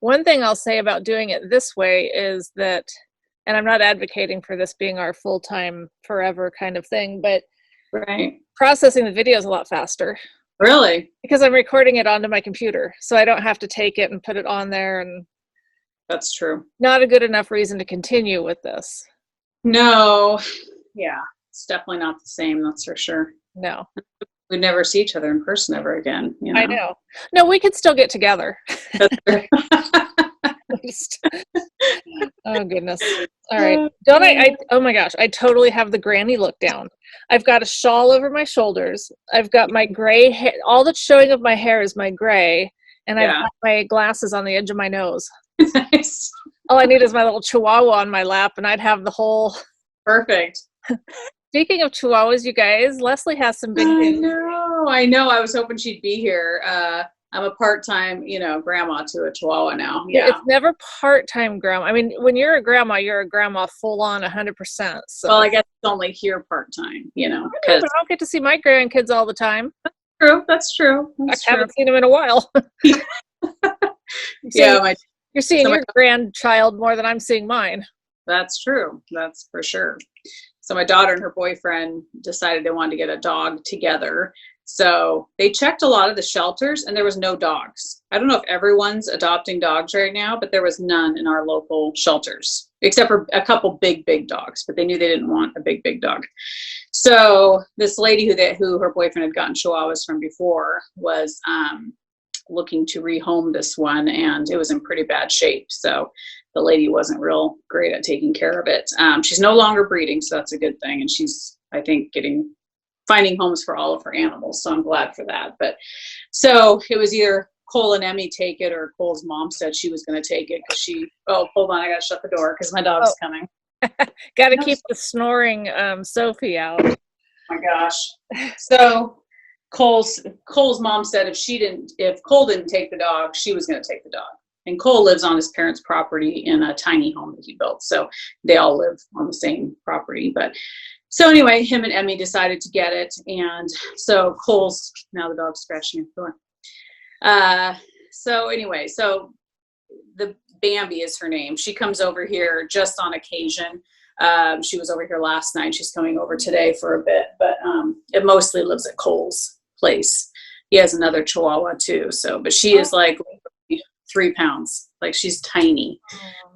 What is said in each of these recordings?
One thing I'll say about doing it this way is that, and I'm not advocating for this being our full-time forever kind of thing, but Right. processing the video is a lot faster. Really? Because I'm recording it onto my computer, so I don't have to take it and put it on there, and That's true. not a good enough reason to continue with this. No. Yeah. It's definitely not the same, that's for sure. No. We'd never see each other in person ever again, you know? I know. No, we could still get together. That's true. Oh, goodness. All right. Don't I, oh my gosh, I totally have the granny look down. I've got a shawl over my shoulders. I've got my gray hair. All that's showing of my hair is my gray. And I've got my glasses on the edge of my nose. Nice. All I need is my little chihuahua on my lap, and I'd have the whole. Perfect. Speaking of chihuahuas, you guys, Leslie has some big news. I know. I was hoping she'd be here. I'm a part-time, grandma to a chihuahua now. Yeah. It's never part-time grandma. I mean, when you're a grandma full on 100%. So. Well, I guess it's only here part-time, But I don't get to see my grandkids all the time. That's true. I haven't seen them in a while. You're seeing your grandchild more than I'm seeing mine. That's true. That's for sure. So my daughter and her boyfriend decided they wanted to get a dog together. So they checked a lot of the shelters and there was no dogs. I don't know if everyone's adopting dogs right now, but there was none in our local shelters, except for a couple big dogs, but they knew they didn't want a big dog. So this lady who her boyfriend had gotten chihuahuas from before was looking to rehome this one, and it was in pretty bad shape. So the lady wasn't real great at taking care of it. She's no longer breeding, so that's a good thing. And she's, I think, finding homes for all of her animals. So I'm glad for that. But so it was either Cole and Emmy take it, or Cole's mom said she was going to take it because hold on, I got to shut the door because my dog's coming. Got to keep the snoring Sophie out. Oh my gosh. So Cole's mom said if Cole didn't take the dog, she was going to take the dog. And Cole lives on his parents' property in a tiny home that he built. So they all live on the same property. But so anyway, him and Emmy decided to get it. And so now the dog's scratching at the door. So anyway, so the Bambi is her name. She comes over here just on occasion. She was over here last night. She's coming over today for a bit, but it mostly lives at Cole's place. He has another Chihuahua too. So, but she is like 3 pounds. Like, she's tiny.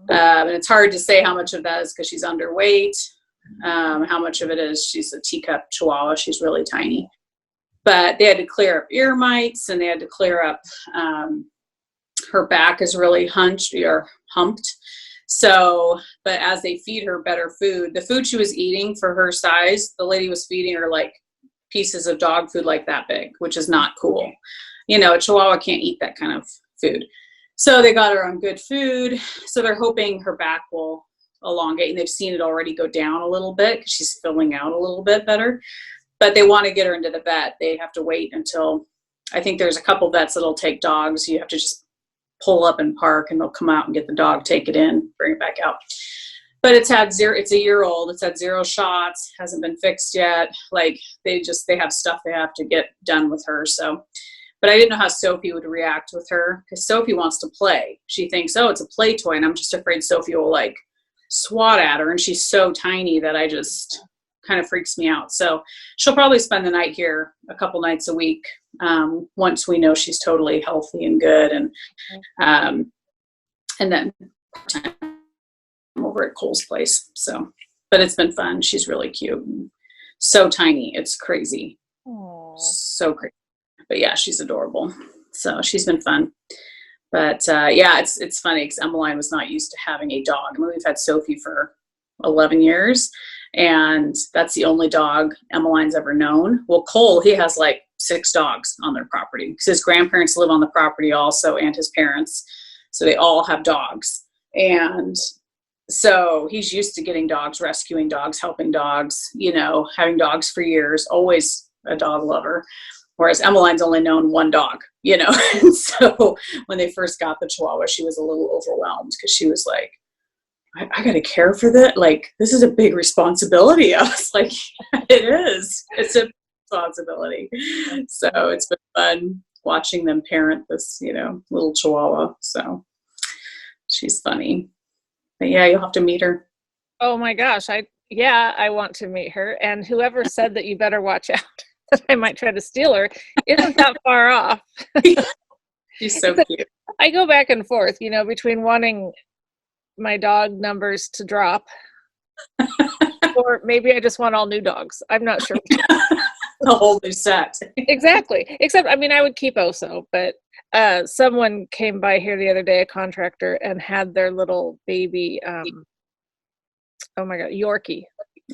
And it's hard to say how much of that is because she's underweight. How much of it is she's a teacup Chihuahua. She's really tiny. But they had to clear up ear mites, and they had to clear up her back is really hunched or humped. So, but as they feed her better food, the food she was eating for her size, the lady was feeding her like pieces of dog food like that big, which is not cool. A Chihuahua can't eat that kind of food. So they got her on good food. So they're hoping her back will elongate, and they've seen it already go down a little bit because she's filling out a little bit better. But they want to get her into the vet. They have to wait until, I think there's a couple vets that'll take dogs. You have to just pull up and park, and they'll come out and get the dog, take it in, bring it back out. But it's a year old. It's had 0 shots, hasn't been fixed yet. Like, they have stuff they have to get done with her. So, but I didn't know how Sophie would react with her, because Sophie wants to play. She thinks, oh, it's a play toy, and I'm just afraid Sophie will like swat at her, and she's so tiny that I just kind of freaks me out. So she'll probably spend the night here a couple nights a week once we know she's totally healthy and good, and then I'm over at Cole's place. So, but it's been fun. She's really cute, so tiny, it's crazy. Aww. So crazy. But yeah, she's adorable. So she's been fun. But yeah, it's funny because Emmeline was not used to having a dog. I mean, we've had Sophie for 11 years, and that's the only dog Emmeline's ever known. Well, Cole, he has like 6 dogs on their property because his grandparents live on the property also, and his parents. So they all have dogs. And so he's used to getting dogs, rescuing dogs, helping dogs, having dogs for years, always a dog lover. Whereas Emmeline's only known one dog, And so when they first got the Chihuahua, she was a little overwhelmed because she was like, I got to care for that. Like, this is a big responsibility. I was like, it is. It's a responsibility. So it's been fun watching them parent this, little Chihuahua. So, She's funny. But yeah, you'll have to meet her. Oh my gosh, I want to meet her. And whoever said that you better watch out that I might try to steal her isn't that far off. She's so cute. I go back and forth, between wanting my dog numbers to drop, or maybe I just want all new dogs. I'm not sure. A whole new set. Exactly. Except, I would keep Oso, but someone came by here the other day, a contractor, and had their little baby, oh my God, Yorkie.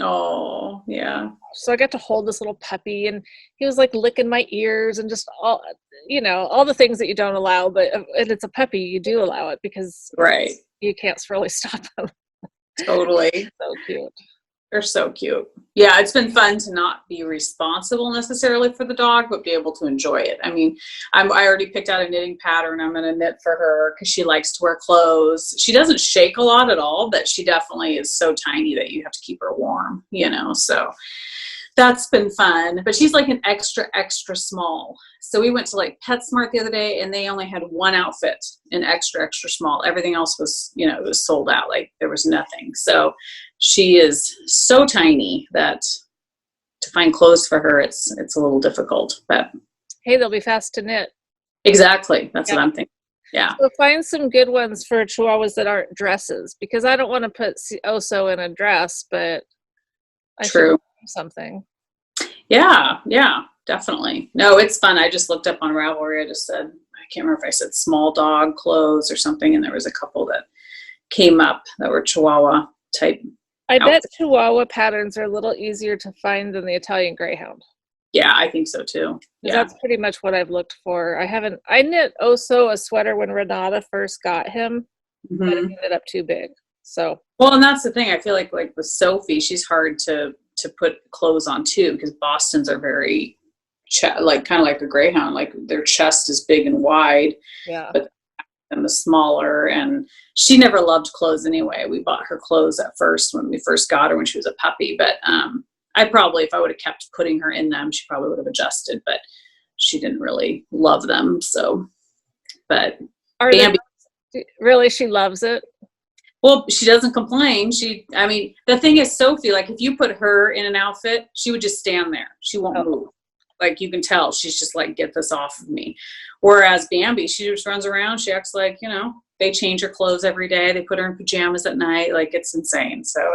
Oh, yeah. So I got to hold this little puppy, and he was like licking my ears and just all the things that you don't allow, but and it's a puppy, you do allow it because right, you can't really stop them. Totally. So cute. They're so cute. Yeah, it's been fun to not be responsible necessarily for the dog, but be able to enjoy it. I mean, I already picked out a knitting pattern I'm going to knit for her because she likes to wear clothes. She doesn't shake a lot at all, but she definitely is so tiny that you have to keep her warm, so that's been fun. But she's like an extra, extra small. So we went to like PetSmart the other day, and they only had one outfit in extra, extra small. Everything else was, it was sold out. Like there was nothing. So she is so tiny that to find clothes for her, it's a little difficult. But hey, they'll be fast to knit. Exactly. That's what I'm thinking. Yeah. So find some good ones for Chihuahuas that aren't dresses, because I don't want to put Oso in a dress, but I should do something. Yeah, definitely. No, it's fun. I just looked up on Ravelry. I just said, I can't remember if I said small dog clothes or something, and there was a couple that came up that were Chihuahua type. I bet Chihuahua patterns are a little easier to find than the Italian Greyhound. Yeah, I think so too. Yeah. That's pretty much what I've looked for. I knit Oso a sweater when Renata first got him, but it ended up too big. So. Well, and that's the thing. I feel like with Sophie, she's hard to put clothes on too, because Bostons are very kind of like a Greyhound, like their chest is big and wide. Yeah. But and the smaller, and she never loved clothes anyway. We bought her clothes at first when we first got her when she was a puppy, but I probably, if I would have kept putting her in them, she probably would have adjusted, but she didn't really love them. So, but Bambi, really, she loves it. Well, she doesn't complain. The thing is, Sophie, like if you put her in an outfit, she would just stand there. She won't move. Like you can tell, she's just like, get this off of me. Whereas Bambi, she just runs around. She acts like, they change her clothes every day. They put her in pajamas at night. Like it's insane. So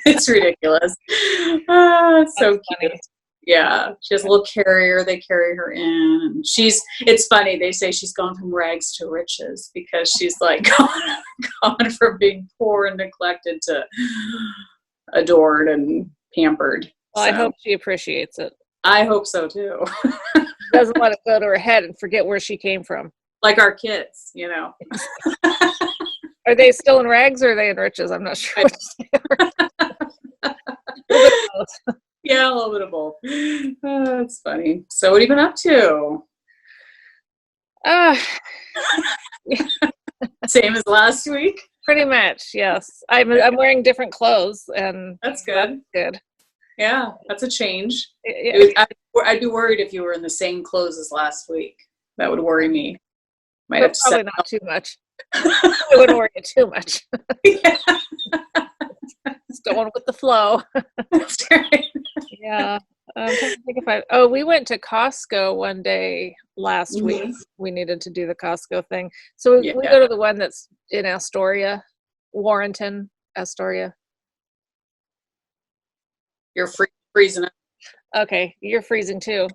it's ridiculous. It's so cute. Yeah. She has a little carrier. They carry her in. And it's funny. They say she's gone from rags to riches because she's like gone from being poor and neglected to adored and pampered. Well, so I hope she appreciates it. I hope so too. Doesn't let it go to her head and forget where she came from. Like our kids, Are they still in rags or are they in riches? I'm not sure. Yeah, a little bit of both. That's funny. So what have you been up to? Same as last week? Pretty much, yes. I'm wearing different clothes, and that's good. Good. Yeah, that's a change. Yeah. I'd be worried if you were in the same clothes as last week. That would worry me. Might have to probably not too much. I wouldn't worry too much. Yeah. Just going with the flow. That's right. Yeah. We went to Costco one day last week. We needed to do the Costco thing. So we go to the one that's in Astoria, Warrenton, Astoria. You're freezing up. Okay, you're freezing too.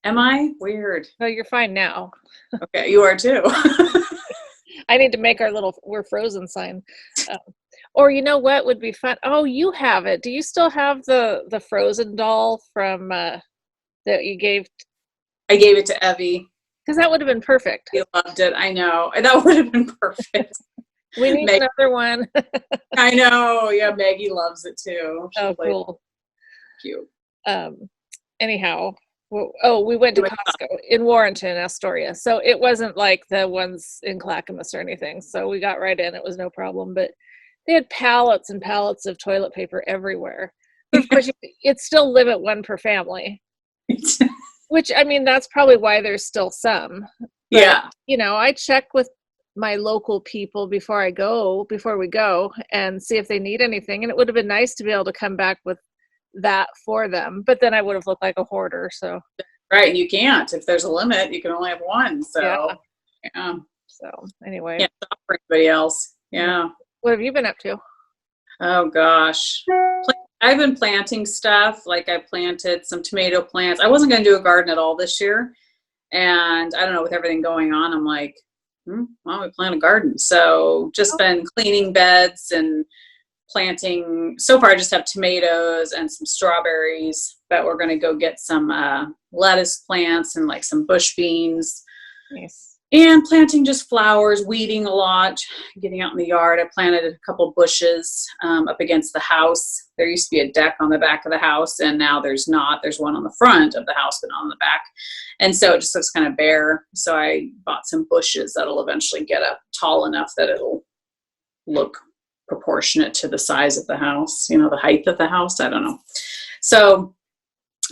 Am I? Weird. No, you're fine now. Okay, you are too. I need to make our little "we're frozen" sign. Or you know what would be fun? Oh, you have it. Do you still have the Frozen doll from that you gave? I gave it to Evie. Because that would have been perfect. He loved it. I know. That would have been perfect. We need another one. I know. Yeah, Maggie loves it too. Oh, cool. Cute. Anyhow, we went to Costco in Warrenton, Astoria. So it wasn't like the ones in Clackamas or anything. So we got right in. It was no problem. But they had pallets and pallets of toilet paper everywhere. But of course, it's still limit one per family. Which, that's probably why there's still some. But, yeah. I check with my local people before we go and see if they need anything. And it would have been nice to be able to come back with that for them. But then I would have looked like a hoarder. So right. And you can't. If there's a limit, you can only have one. So yeah. So anyway. Can't stop for anybody else. Yeah. What have you been up to? Oh gosh. I've been planting stuff. Like I planted some tomato plants. I wasn't going to do a garden at all this year. And I don't know, with everything going on, I'm like, why don't we plant a garden? So just been cleaning beds and planting. So far I just have tomatoes and some strawberries, but we're going to go get some lettuce plants and like some bush beans. Nice. And planting just flowers, weeding a lot, getting out in the yard. I planted a couple bushes up against the house. There used to be a deck on the back of the house, and now there's not. There's one on the front of the house, but not on the back. And so it just looks kind of bare. So I bought some bushes that'll eventually get up tall enough that it'll look proportionate to the size of the house, you know, the height of the house. I don't know. So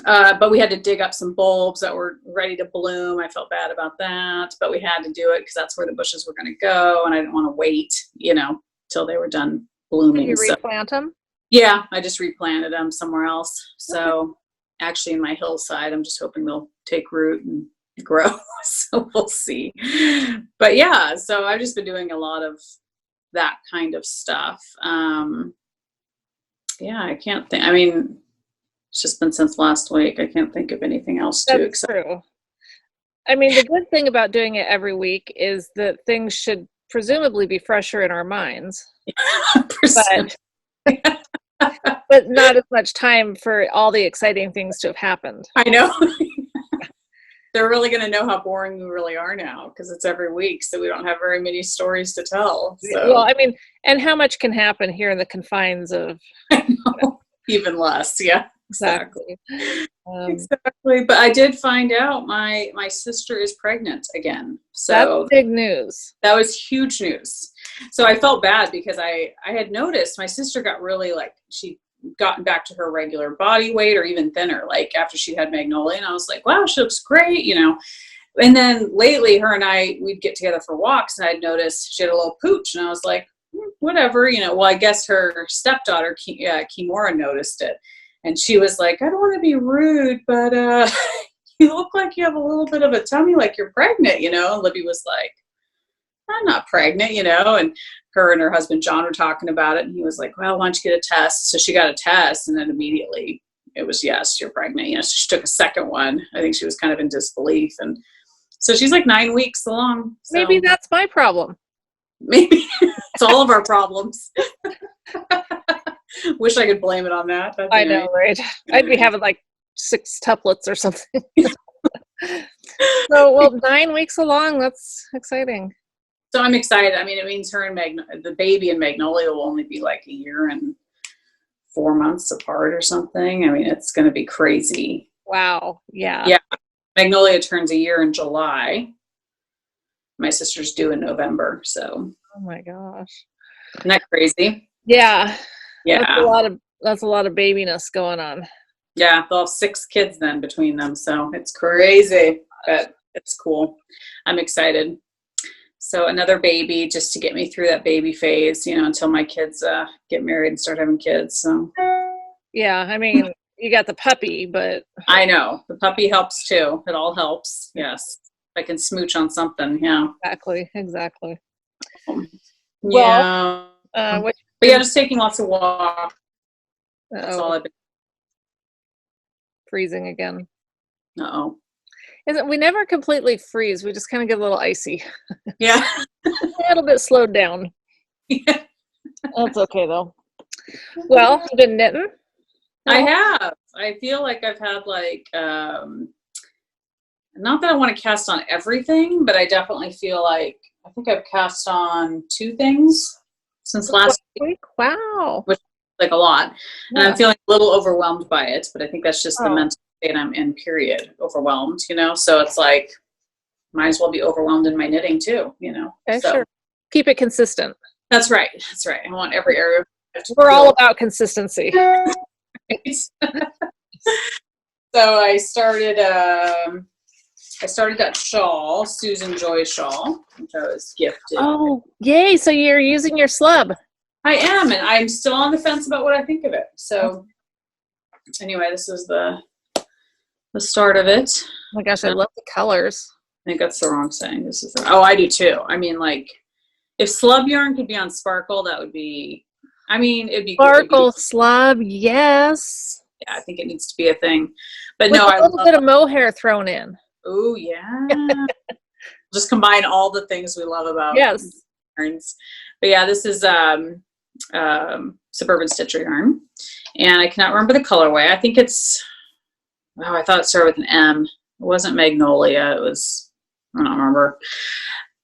but we had to dig up some bulbs that were ready to bloom. I felt bad about that, but we had to do it because that's where the bushes were going to go. And I didn't want to wait, you know, till they were done blooming. Did you replant them? Yeah, I just replanted them somewhere else. So actually in my hillside, I'm just hoping they'll take root and grow. So we'll see. But yeah, so I've just been doing a lot of that kind of stuff. Yeah, I can't think. I mean, it's just been since last week. I can't think of anything else too. That's true. I mean, the good thing about doing it every week is that things should presumably be fresher in our minds. But not as much time for all the exciting things to have happened. I know. They're really going to know how boring we really are now because it's every week, so we don't have very many stories to tell. So. Well, I mean, and how much can happen here in the confines of... I know. Even less, yeah. Exactly. Exactly. But I did find out my sister is pregnant again. So that's big news. That was huge news. So I felt bad because I had noticed my sister got really she'd gotten back to her regular body weight or even thinner, like after she had Magnolia. And I was like, wow, she looks great, you know. And then lately her and we'd get together for walks and I'd noticed she had a little pooch and I was like, whatever, you know. Well, I guess her stepdaughter, Kimura, noticed it. And she was like, I don't want to be rude, but you look like you have a little bit of a tummy, like you're pregnant, you know? And Libby was like, I'm not pregnant, you know? And her and her husband, John, were talking about it. And he was like, well, why don't you get a test? So she got a test. And then immediately it was, yes, you're pregnant. You know, so she took a second one. I think she was kind of in disbelief. And so she's like 9 weeks along. So. Maybe that's my problem. Maybe it's all of our problems. Wish I could blame it on that. I know, right? I'd be having like 6 tuplets or something. So, well, 9 weeks along, that's exciting. So I'm excited. I mean, it means her and the baby and Magnolia will only be like a year and 4 months apart or something. I mean, it's going to be crazy. Wow. Yeah. Yeah. Magnolia turns a year in July. My sister's due in November. So. Oh my gosh. Isn't that crazy? Yeah. Yeah. That's a lot of babiness going on. Yeah. They'll have 6 kids then between them. So it's crazy, but it's cool. I'm excited. So another baby just to get me through that baby phase, you know, until my kids get married and start having kids. So. Yeah. I mean, you got the puppy, but. I know. The puppy helps too. It all helps. Yes. I can smooch on something. Yeah. Exactly. Yeah. Well, but yeah, just taking lots of walks. That's all I've been. Freezing again. Uh-oh. We never completely freeze. We just kind of get a little icy. Yeah. A little bit slowed down. Yeah. That's okay though. Well, you've been knitting? I have. I feel like I've had not that I want to cast on everything, but I definitely feel like I think I've cast on 2 things since last week. Wow. Which is like a lot. Yeah. And I'm feeling a little overwhelmed by it, but I think that's just the mental state I'm in, period. Overwhelmed, you know? So it's like, might as well be overwhelmed in my knitting too, you know? Okay, so. Sure. Keep it consistent. That's right. That's right. I want every area. We're all about consistency. So I started I started that shawl, Susan Joy shawl, which I was gifted. Oh, yay. So you're using your slub. I am, and I'm still on the fence about what I think of it. So anyway, this is the start of it. Oh my gosh, I love the colors. I think that's the wrong saying. This is oh, I do too. I mean, like, if slub yarn could be on sparkle, that would be, I mean, it'd be Sparkle slub, yes. Yeah, I think it needs to be a thing. But With no, a little bit of mohair thrown in. Oh yeah. Just combine all the things we love about yarns. But yeah, this is Suburban Stitcher yarn. And I cannot remember the colorway. I think it's, oh, I thought it started with an M. It wasn't Magnolia. It was, I don't remember.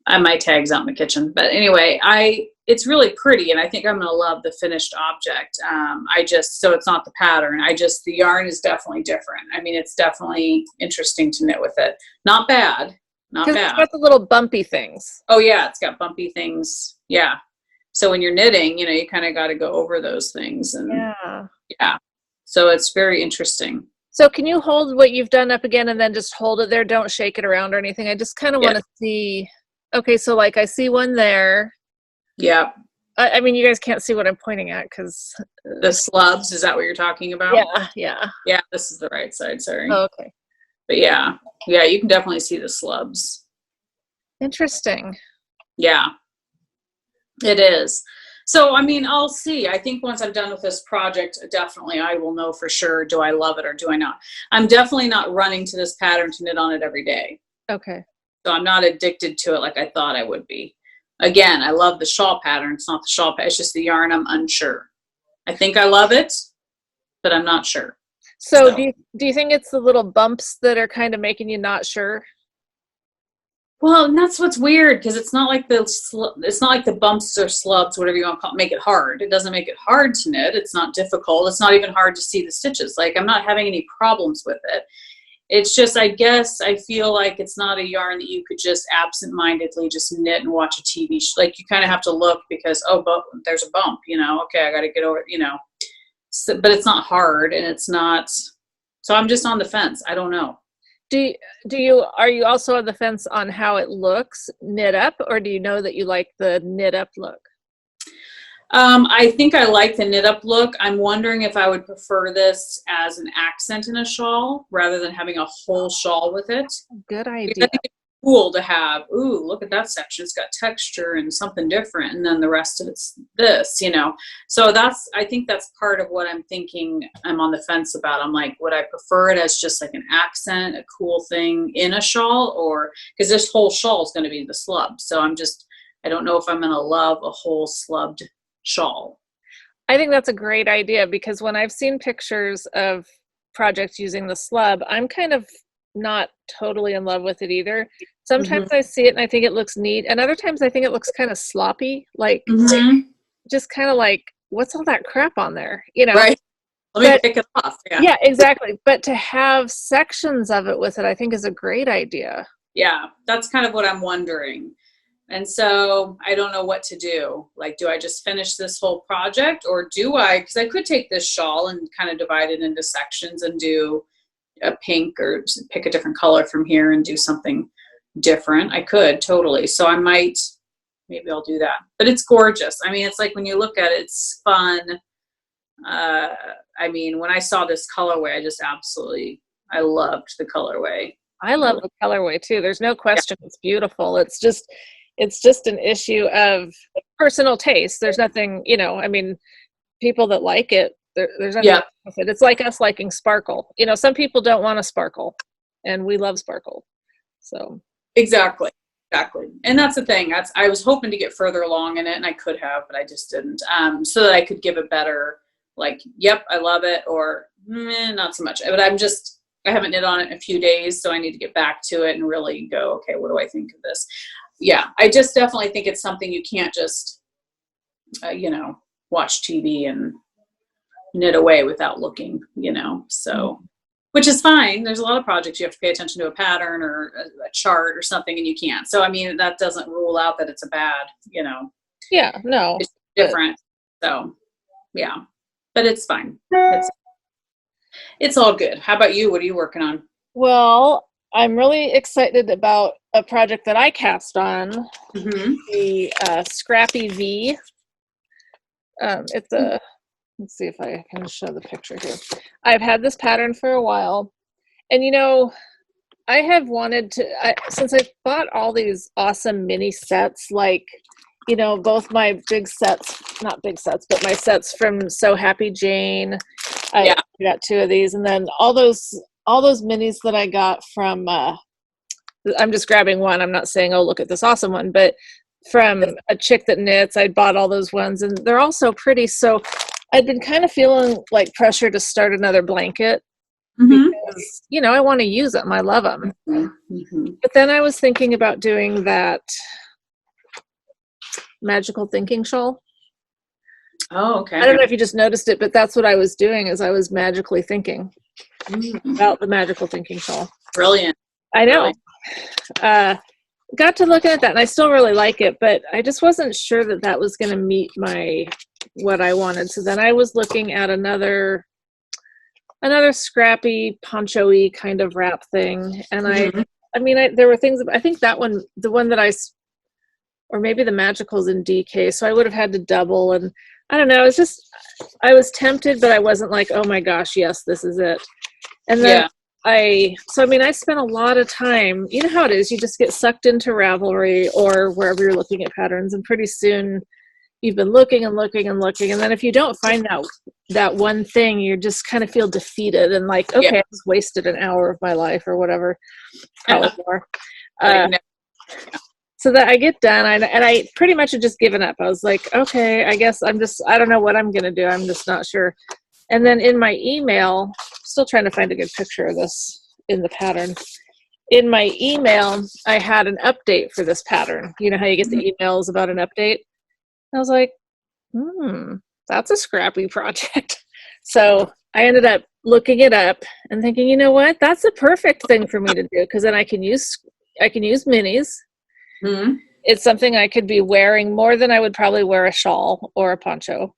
My tag's out in the kitchen. But anyway, it's really pretty, and I think I'm going to love the finished object. So it's not the pattern. The yarn is definitely different. I mean, it's definitely interesting to knit with it. Not bad. Not bad. It's got the little bumpy things. Oh yeah, it's got bumpy things. Yeah. So when you're knitting, you kind of got to go over those things. And yeah. So it's very interesting. So can you hold what you've done up again and then just hold it there? Don't shake it around or anything. I just kind of want to see. Okay, so like I see one there. Yeah. I mean, you guys can't see what I'm pointing at because the slubs. Is that what you're talking about? Yeah. Yeah, this is the right side. Sorry. Oh, okay. But yeah, you can definitely see the slubs. Interesting. Yeah, it is. So, I mean, I'll see. I think once I'm done with this project, definitely I will know for sure, do I love it or do I not? I'm definitely not running to this pattern to knit on it every day. Okay. So I'm not addicted to it like I thought I would be. Again, I love the shawl pattern. It's not the shawl pattern. It's just the yarn. I'm unsure. I think I love it, but I'm not sure. So do you think it's the little bumps that are kind of making you not sure? Well, and that's what's weird, because it's not like the bumps or slubs, whatever you want to call it, make it hard. It doesn't make it hard to knit. It's not difficult. It's not even hard to see the stitches. Like, I'm not having any problems with it. It's just, I guess, I feel like it's not a yarn that you could just absent-mindedly just knit and watch a TV show. Like, you kind of have to look because, but there's a bump, okay, I got to get over it, So, but it's not hard, and it's not, so I'm just on the fence. I don't know. Are you also on the fence on how it looks knit up, or do you know that you like the knit up look? I think I like the knit up look. I'm wondering if I would prefer this as an accent in a shawl rather than having a whole shawl with it. Good idea. I think it's cool to have, ooh, look at that section. It's got texture and something different. And then the rest of it's this, So I think that's part of what I'm thinking I'm on the fence about. I'm like, would I prefer it as just like an accent, a cool thing in a shawl, or because this whole shawl is going to be the slub. So I don't know if I'm going to love a whole slubbed shawl. I think that's a great idea, because when I've seen pictures of projects using the slub, I'm kind of not totally in love with it either. Sometimes I see it and I think it looks neat, and other times I think it looks kind of sloppy, like just kind of like, what's all that crap on there, Right. Let me pick it off. Yeah, exactly. But to have sections of it with it, I think is a great idea. Yeah, that's kind of what I'm wondering. And so I don't know what to do. Like, do I just finish this whole project, or because I could take this shawl and kind of divide it into sections and do a pink, or pick a different color from here and do something different. I could totally. So maybe I'll do that. But it's gorgeous. I mean, it's like when you look at it, it's fun. I mean, when I saw this colorway, I loved the colorway. I love the colorway too. There's no question. Yeah. It's beautiful. It's just an issue of personal taste. There's nothing, I mean, people that like it, there's nothing wrong with it. It's like us liking sparkle. Some people don't want a sparkle, and we love sparkle. So exactly. And that's the thing. I was hoping to get further along in it, and I could have, but I just didn't. So that I could give a better, like, yep, I love it, or not so much. But I haven't knit on it in a few days, so I need to get back to it and really go, okay, what do I think of this? Yeah, I just definitely think it's something you can't just, watch TV and knit away without looking, so, which is fine. There's a lot of projects you have to pay attention to a pattern or a chart or something, and you can't. So, I mean, that doesn't rule out that it's a bad, Yeah, no. It's different. So, yeah, but it's fine. It's all good. How about you? What are you working on? Well, I'm really excited about a project that I cast on, Mm-hmm. the Scrappy V. It's a, let's see if I can show the picture here. I've had this pattern for a while, and I have wanted to, since I bought all these awesome mini sets, like, both my big sets, not big sets, but my sets from So Happy Jane. I got 2 of these, and then all those minis that I got from, I'm just grabbing one. I'm not saying, oh, look at this awesome one, but from a chick that knits, I bought all those ones, and they're all so pretty. So I'd been kind of feeling like pressure to start another blanket. Mm-hmm. Because, I want to use them. I love them. Mm-hmm. But then I was thinking about doing that magical thinking shawl. Oh, okay. I don't know if you just noticed it, but that's what I was doing, is I was magically thinking about the magical thinking shawl. Brilliant. I know. Got to looking at that, and I still really like it, but I just wasn't sure that that was going to meet what I wanted. So then I was looking at another scrappy poncho-y kind of wrap thing, and there were things. I think that one, the one that or maybe the magical's in DK, so I would have had to double, and I don't know. It's just, I was tempted, but I wasn't like, oh my gosh, yes, this is it. And then I spent a lot of time, you know how it is, you just get sucked into Ravelry or wherever you're looking at patterns, and pretty soon you've been looking and looking and looking, and then if you don't find that one thing, you just kind of feel defeated and like, okay, I just wasted an hour of my life or whatever, probably more. So that I get done, and I pretty much had just given up. I was like, okay, I guess I don't know what I'm gonna do. I'm just not sure. And then in my email, still trying to find a good picture of this in the pattern. In my email, I had an update for this pattern. You know how you get the emails about an update? I was like, that's a scrappy project. So I ended up looking it up and thinking, you know what? That's a perfect thing for me to do, because then I can use minis. Mm-hmm. It's something I could be wearing more than I would probably wear a shawl or a poncho.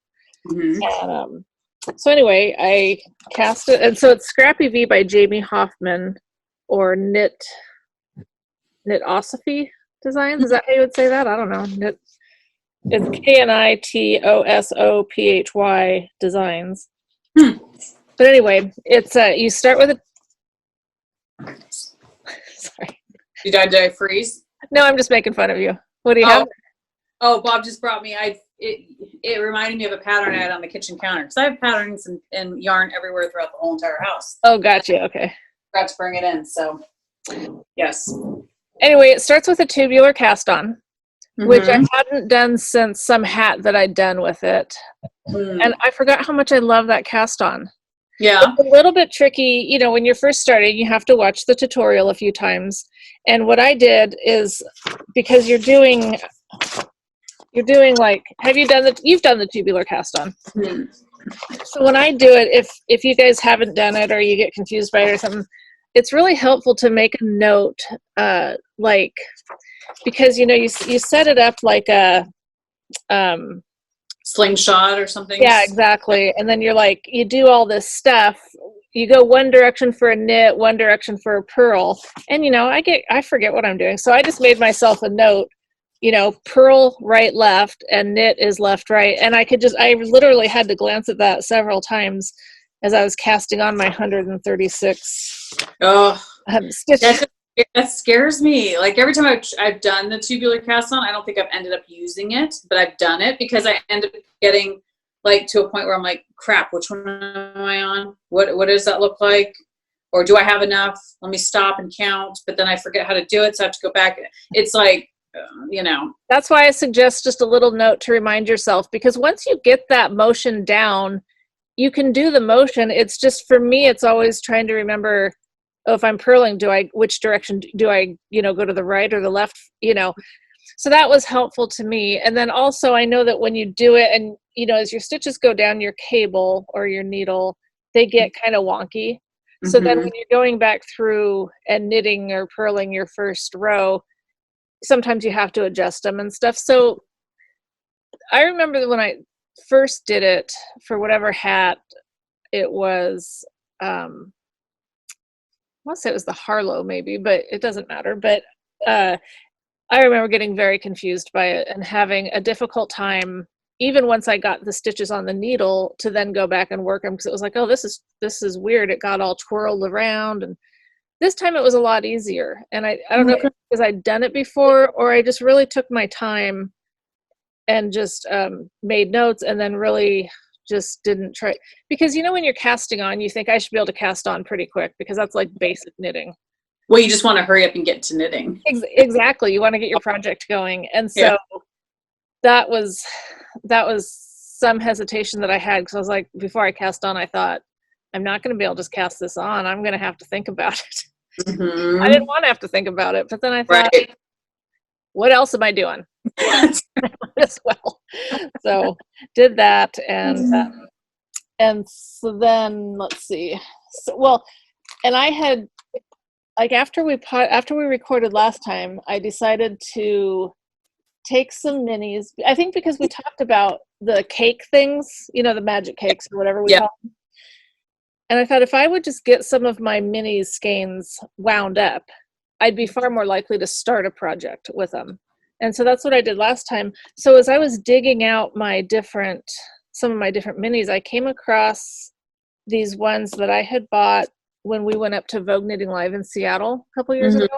Mm-hmm. And, so anyway, I cast it, and so it's Scrappy V by Jamie Hoffman, or Knitosophy Designs. Is that how you would say that? I don't know. It's KNITOSOPHY Designs. But anyway, it's you start with a. Sorry. Did I freeze? No, I'm just making fun of you. What do you have? Oh, Bob just brought me. It reminded me of a pattern I had on the kitchen counter, because I have patterns and yarn everywhere throughout the whole entire house. Oh, gotcha. Okay. Forgot to bring it in. So, yes. Anyway, it starts with a tubular cast on, which I hadn't done since some hat that I'd done with it, and I forgot how much I love that cast on. Yeah. It's a little bit tricky, when you're first starting, you have to watch the tutorial a few times. And what I did is, because you're doing like, you've done the tubular cast on. So when I do it, if you guys haven't done it or you get confused by it or something, it's really helpful to make a note, like, because you set it up like a slingshot or something. Yeah, exactly. And then you're like, you do all this stuff. You go one direction for a knit, one direction for a purl, and I forget what I'm doing. So I just made myself a note, purl right, left, and knit is left, right. And I literally had to glance at that several times as I was casting on my 136 stitches. That scares me. Like, every time I've done the tubular cast on, I don't think I've ended up using it, but I've done it because I end up getting like to a point where I'm like, crap, which one am I on? What does that look like? Or do I have enough? Let me stop and count. But then I forget how to do it, so I have to go back. It's like, That's why I suggest just a little note to remind yourself, because once you get that motion down, you can do the motion. It's just, for me, it's always trying to remember, if I'm purling, which direction do I, go to the right or the left, So that was helpful to me. And then also, I know that when you do it, and, as your stitches go down your cable or your needle, they get kind of wonky. So then when you're going back through and knitting or purling your first row, sometimes you have to adjust them and stuff. So I remember when I first did it for whatever hat it was, want to say it was the Harlow maybe, but it doesn't matter. But I remember getting very confused by it and having a difficult time, even once I got the stitches on the needle, to then go back and work them, because it was like, oh, this is weird. It got all twirled around, and this time it was a lot easier. And I don't know if it's because I'd done it before, or I just really took my time and just made notes, and then really just didn't try. Because when you're casting on, you think I should be able to cast on pretty quick, because that's like basic knitting. Well, you just want to hurry up and get to knitting. Exactly. You want to get your project going. And so that was some hesitation that I had, because I was like, before I cast on, I thought, I'm not going to be able to just cast this on. I'm going to have to think about it. Mm-hmm. I didn't want to have to think about it, but then I thought, what else am I doing? As well. So did that, and so then let's see. And I had, like, after we recorded last time, I decided to take some minis. I think because we talked about the cake things, the magic cakes or whatever we call them. And I thought if I would just get some of my mini skeins wound up, I'd be far more likely to start a project with them. And so that's what I did last time. So as I was digging out some of my different minis, I came across these ones that I had bought when we went up to Vogue Knitting Live in Seattle a couple years ago.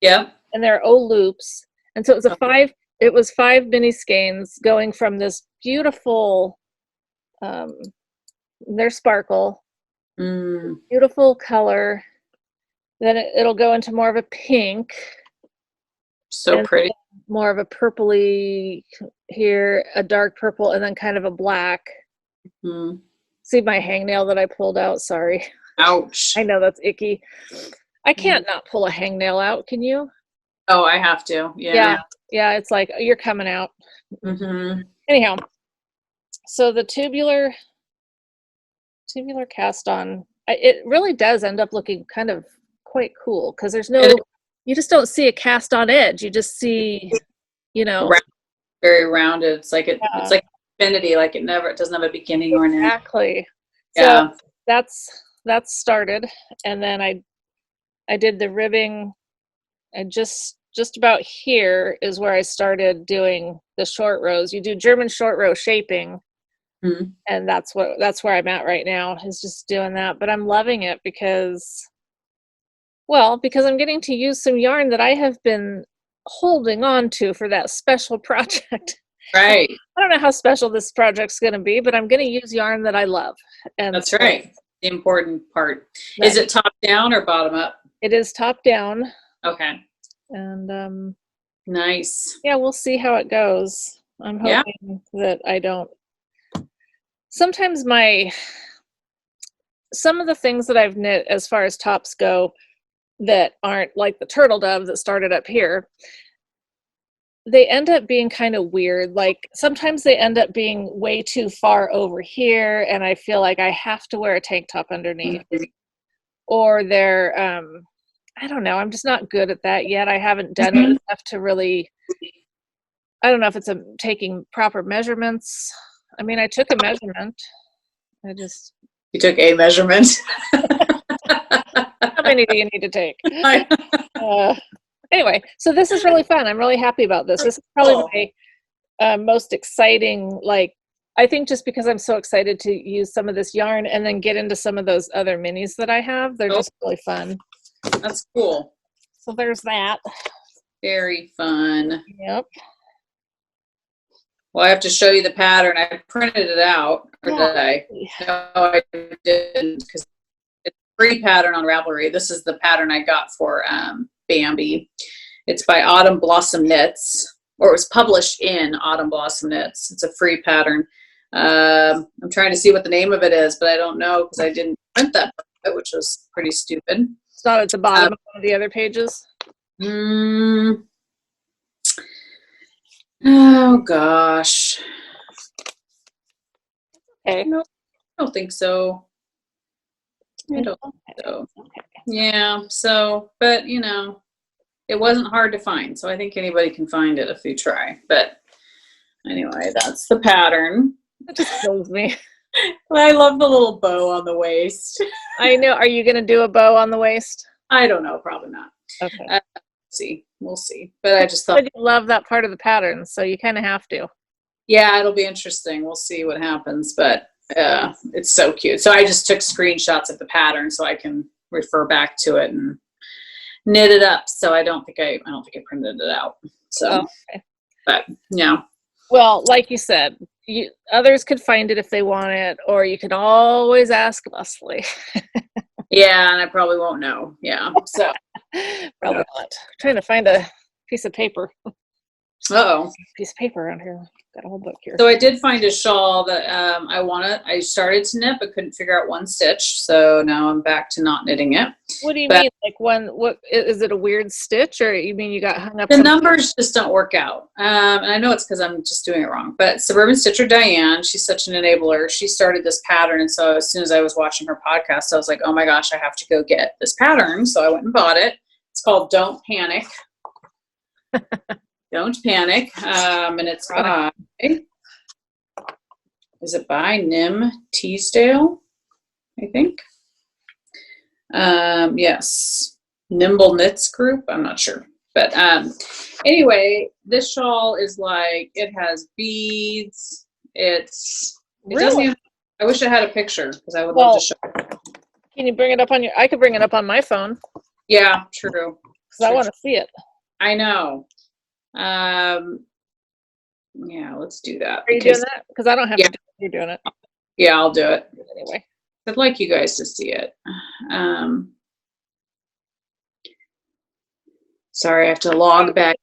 Yeah. And they're loops. And so it was 5 mini skeins going from this beautiful, they're sparkle, beautiful color. Then it'll go into more of a pink. So pretty. More of a purpley here, a dark purple, and then kind of a black. Mm-hmm. See my hangnail that I pulled out? Sorry. Ouch. I know, that's icky. I can't not pull a hangnail out. Can you? Oh, I have to. Yeah. Yeah, it's like, you're coming out. Mm-hmm. Anyhow, so the tubular cast on, it really does end up looking kind of quite cool, because you just don't see a cast on edge. You just see, very rounded. It's like it's like infinity. Like it doesn't have a beginning or an end. Exactly. Yeah. So that's started, and then I did the ribbing. I just about here is where I started doing the short rows. You do German short row shaping, and that's where I'm at right now, is just doing that. But I'm loving it because I'm getting to use some yarn that I have been holding on to for that special project. Right. I don't know how special this project's going to be, but I'm going to use yarn that I love. And that's right. The important part. Right. Is it top down or bottom up? It is top down. Okay. And nice. Yeah, we'll see how it goes. I'm hoping that I don't. Sometimes some of the things that I've knit as far as tops go that aren't like the turtle dove that started up here, they end up being kind of weird. Like sometimes they end up being way too far over here, and I feel like I have to wear a tank top underneath. Or they're I don't know, I'm just not good at that yet. I haven't done it enough to really, I don't know if it's taking proper measurements. I mean, I took a measurement. You took a measurement? How many do you need to take? Anyway, so this is really fun. I'm really happy about this. This is probably my most exciting, I think just because I'm so excited to use some of this yarn and then get into some of those other minis that I have. They're just really fun. That's cool. So there's that. Very fun. Yep. Well, I have to show you the pattern. I printed it out. Or did I? No, I didn't, because it's a free pattern on Ravelry. This is the pattern I got for Bambi. It's by Autumn Blossom Knits, or it was published in Autumn Blossom Knits. It's a free pattern. I'm trying to see what the name of it is, but I don't know because I didn't print that, which was pretty stupid. It's not at the bottom of one of the other pages. Oh gosh. Okay. No, I don't think so. I don't think so. Okay. Yeah. So, but it wasn't hard to find. So I think anybody can find it if they try. But anyway, that's the pattern. That just kills me. I love the little bow on the waist. I know. Are you going to do a bow on the waist? I don't know, probably not. Okay. We'll see. But I just thought, you love that part of the pattern, so you kind of have to. yeah, it'll be interesting. We'll see what happens, but it's so cute. So I just took screenshots of the pattern so I can refer back to it and knit it up. So I don't think I printed it out. So, okay. But yeah. Well, like you said, others could find it if they want it, or you can always ask Leslie. Yeah, and I probably won't know. Yeah. So probably not. I'm trying to find a piece of paper. Piece of paper around here. Got a whole book here. So I did find a shawl that I started to knit but couldn't figure out one stitch. So now I'm back to not knitting it. What do you mean? Like what is it, a weird stitch, or you mean you got hung up? The numbers just don't work out. And I know it's because I'm just doing it wrong. But Suburban Stitcher Diane, she's such an enabler. She started this pattern. And so as soon as I was watching her podcast, I was like, oh my gosh, I have to go get this pattern. So I went and bought it. It's called Don't Panic. Don't Panic. And it's by, is it by Nim Teasdale, I think? Yes. Nimble Knits Group. I'm not sure. But anyway, this shawl is like, it has beads. It doesn't even, I wish I had a picture because I would love to show it. Can you bring it up on I could bring it up on my phone. Yeah, true. Because I want to see it. I know. Yeah, let's do that. Are you doing that? Because I don't have to do it. You're doing it. Yeah, I'll do it. Anyway. I'd like you guys to see it. Sorry, I have to log back.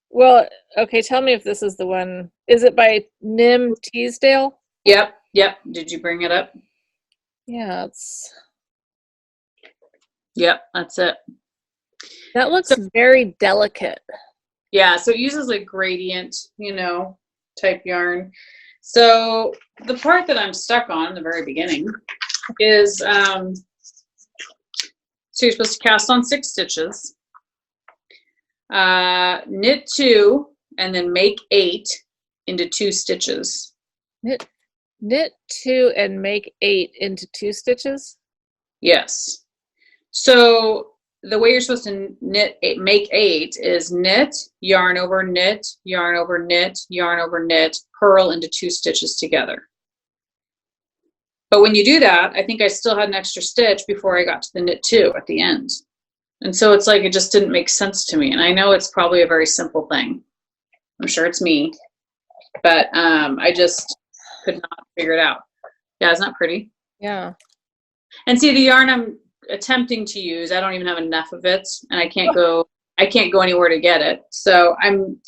Well, okay, tell me if this is the one. Is it by Nim Teasdale? Yep. Did you bring it up? Yeah, Yep, that's it. That looks very delicate. Yeah, so it uses like gradient, type yarn. So the part that I'm stuck on in the very beginning is, so you're supposed to cast on 6 stitches, knit 2, and then make 8 into 2 stitches. Knit 2 and make 8 into 2 stitches? Yes. So the way you're supposed to make 8 is knit, yarn over knit, yarn over knit, yarn over knit, purl into 2 stitches together. But when you do that, I think I still had an extra stitch before I got to the knit 2 at the end. And so it's like, it just didn't make sense to me. And I know it's probably a very simple thing. I'm sure it's me, but I just could not figure it out. Yeah, isn't that pretty? Yeah. And see, the yarn I'm attempting to use, I don't even have enough of it, and I can't go anywhere to get it. So I'm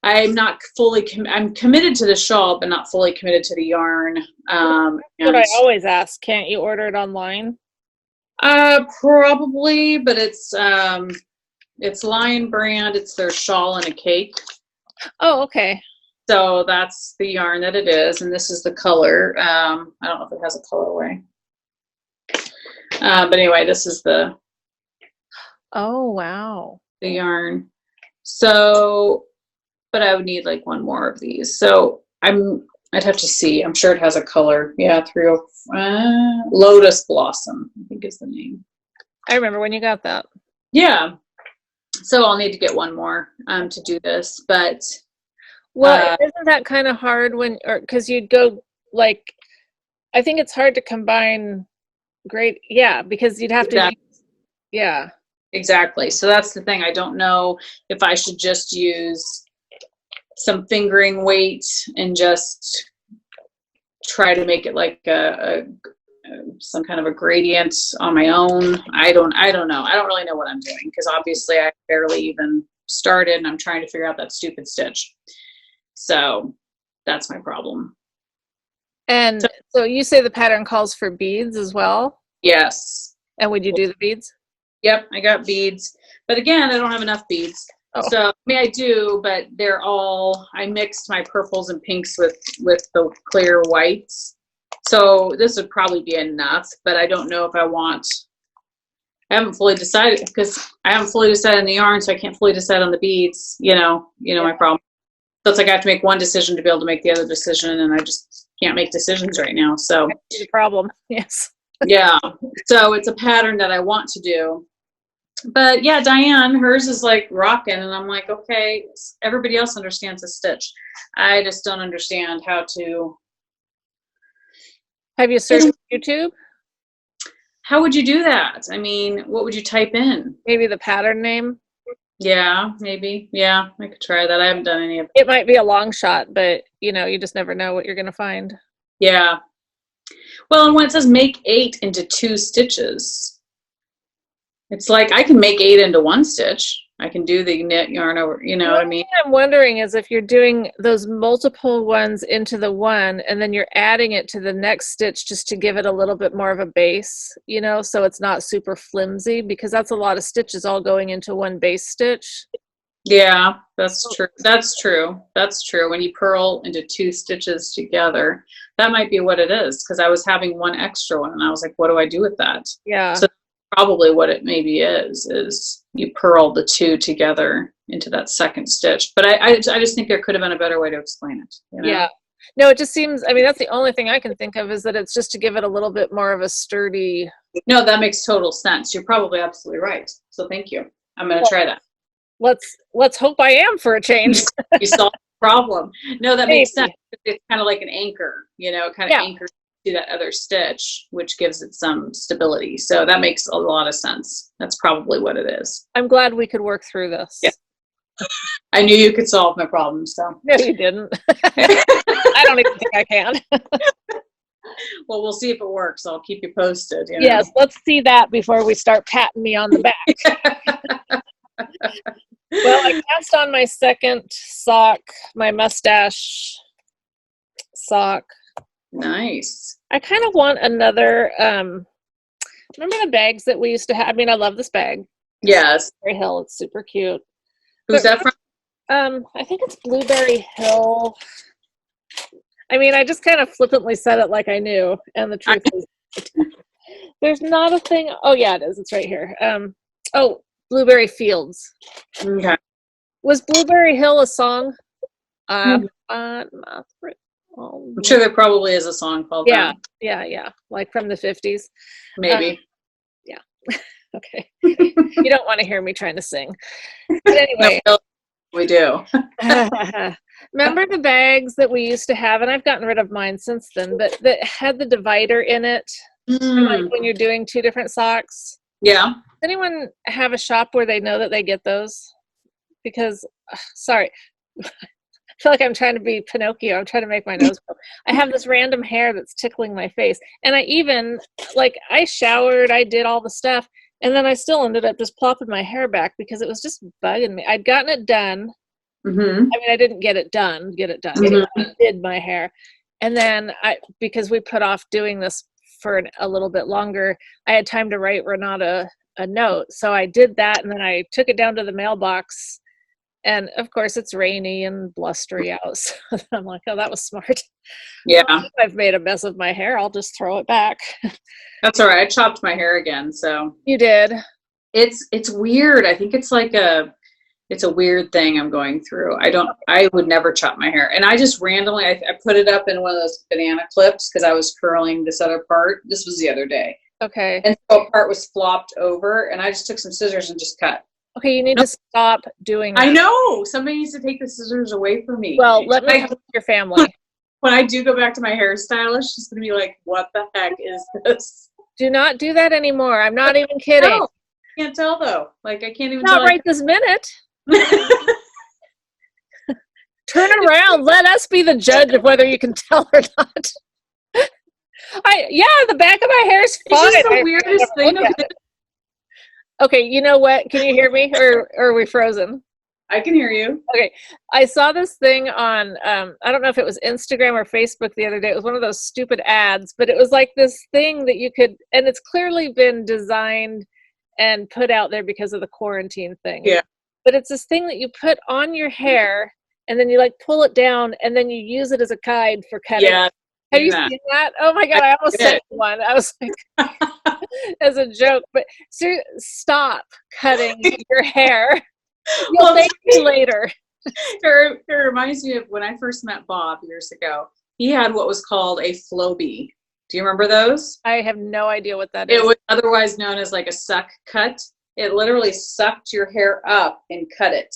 not fully I'm committed to the shawl, but not fully committed to the yarn. What I always ask, can't you order it online? Probably, but it's Lion Brand. It's their shawl and a cake. Oh, okay. So that's the yarn that it is, and this is the color. I don't know if it has a colorway. But anyway, this is the. Oh, wow. The yarn. So, but I would need like one more of these. So I'd have to see. I'm sure it has a color. Yeah, Lotus Blossom, I think is the name. I remember when you got that. Yeah. So I'll need to get one more to do this, but. Well, isn't that kind of hard because you'd go like, I think it's hard to combine because you'd have to. Yeah. Exactly. So that's the thing. I don't know if I should just use some fingering weight and just try to make it like some kind of a gradient on my own. I don't know. I don't really know what I'm doing because obviously I barely even started and I'm trying to figure out that stupid stitch. So that's my problem. And so you say the pattern calls for beads as well? Yes. And would you do the beads? Yep, I got beads. But again, I don't have enough beads. Oh. So, I do, but I mixed my purples and pinks with the clear whites. So this would probably be enough, but I don't know if I haven't fully decided because I haven't fully decided on the yarn, so I can't fully decide on the beads, my problem. So it's like I have to make one decision to be able to make the other decision, and I just can't make decisions right now. So that's the problem. Yes. Yeah. So it's a pattern that I want to do. But yeah, Diane, hers is like rocking. And I'm like, okay, everybody else understands a stitch. I just don't understand how to. Have you searched YouTube? How would you do that? I mean, what would you type in? Maybe the pattern name? Yeah, maybe. Yeah, I could try that. I haven't done any of it. It might be a long shot, but you just never know what you're going to find. Yeah. Well, and when it says make 8 into 2 stitches, it's like I can make 8 into 1 stitch. I can do the knit yarn over, you know what I mean? What I'm wondering is if you're doing those multiple ones into the one and then you're adding it to the next stitch just to give it a little bit more of a base, so it's not super flimsy, because that's a lot of stitches all going into one base stitch. Yeah, that's true. That's true. That's true. When you purl into 2 stitches together, that might be what it is, because I was having one extra one and I was like, what do I do with that? Yeah. So probably what it maybe is you purl the 2 together into that second stitch. But I just think there could have been a better way to explain it. Yeah. No, it just seems, that's the only thing I can think of, is that it's just to give it a little bit more of a sturdy. No, that makes total sense. You're probably absolutely right. So thank you. I'm going to try that. Let's hope I am, for a change. You solved the problem. No, that makes sense. It's kind of like an anchor, it kind of anchors to that other stitch, which gives it some stability. So that makes a lot of sense. That's probably what it is. I'm glad we could work through this. Yeah. I knew you could solve my problem, so. No, you didn't. I don't even think I can. Well, we'll see if it works. I'll keep you posted. Yes, let's see that before we start patting me on the back. Well, I cast on my second sock, my mustache sock. Nice. I kind of want another, remember the bags that we used to have? I love this bag. Yes. Blueberry Hill, it's super cute. Who's that from? I think it's Blueberry Hill. I just kind of flippantly said it like I knew, and the truth is, there's not a thing. Oh yeah, it is. It's right here. Blueberry Fields. Okay. Was Blueberry Hill a song? I'm sure there probably is a song called that. Yeah. Like from the 50s. Maybe. Yeah. Okay. You don't want to hear me trying to sing. But anyway. No, we do. Remember the bags that we used to have, and I've gotten rid of mine since then, but that had the divider in it, like when you're doing 2 different socks? Yeah. Does anyone have a shop where they know that they get those? Because, sorry, I feel like I'm trying to be Pinocchio. I'm trying to make my nose grow. I have this random hair that's tickling my face. And I even, I showered, I did all the stuff, and then I still ended up just plopping my hair back because it was just bugging me. I'd gotten it done. Mm-hmm. I didn't get it done. Mm-hmm. I did my hair. And then because we put off doing this for a little bit longer, I had time to write Renata a note. So I did that, and then I took it down to the mailbox. And of course it's rainy and blustery out. So I'm like, oh, that was smart. Yeah. I've made a mess of my hair. I'll just throw it back. That's all right. I chopped my hair again. So You did? It's weird. I think it's it's a weird thing I'm going through. I would never chop my hair. And I just randomly, I put it up in one of those banana clips because I was curling this other part. This was the other day. Okay. And so a part was flopped over, and I just took some scissors and just cut. Okay, you need to stop doing that. I know. Somebody needs to take the scissors away from me. Well, let me help your family. When I do go back to my hairstylist, she's going to be like, what the heck is this? Do not do that anymore. I'm not even kidding. No, I can't tell, though. I can't even not tell. Right this minute. Turn around. Let us be the judge of whether you can tell or not. The back of my hair is fine. It's just the weirdest thing. Okay, you know what? Can you hear me, or are we frozen? I can hear you. Okay, I saw this thing on, I don't know if it was Instagram or Facebook the other day. It was one of those stupid ads, but it was like this thing that you could, and it's clearly been designed and put out there because of the quarantine thing. Yeah. But it's this thing that you put on your hair, and then you pull it down, and then you use it as a guide for cutting. Yeah. Have you seen that? Oh my God, I almost said one. I was like, as a joke, but stop cutting your hair. You'll thank me later. It reminds me of when I first met Bob years ago. He had what was called a Flowbee. Do you remember those? I have no idea what that It is. was otherwise known as like a suck cut. It literally sucked your hair up and cut it.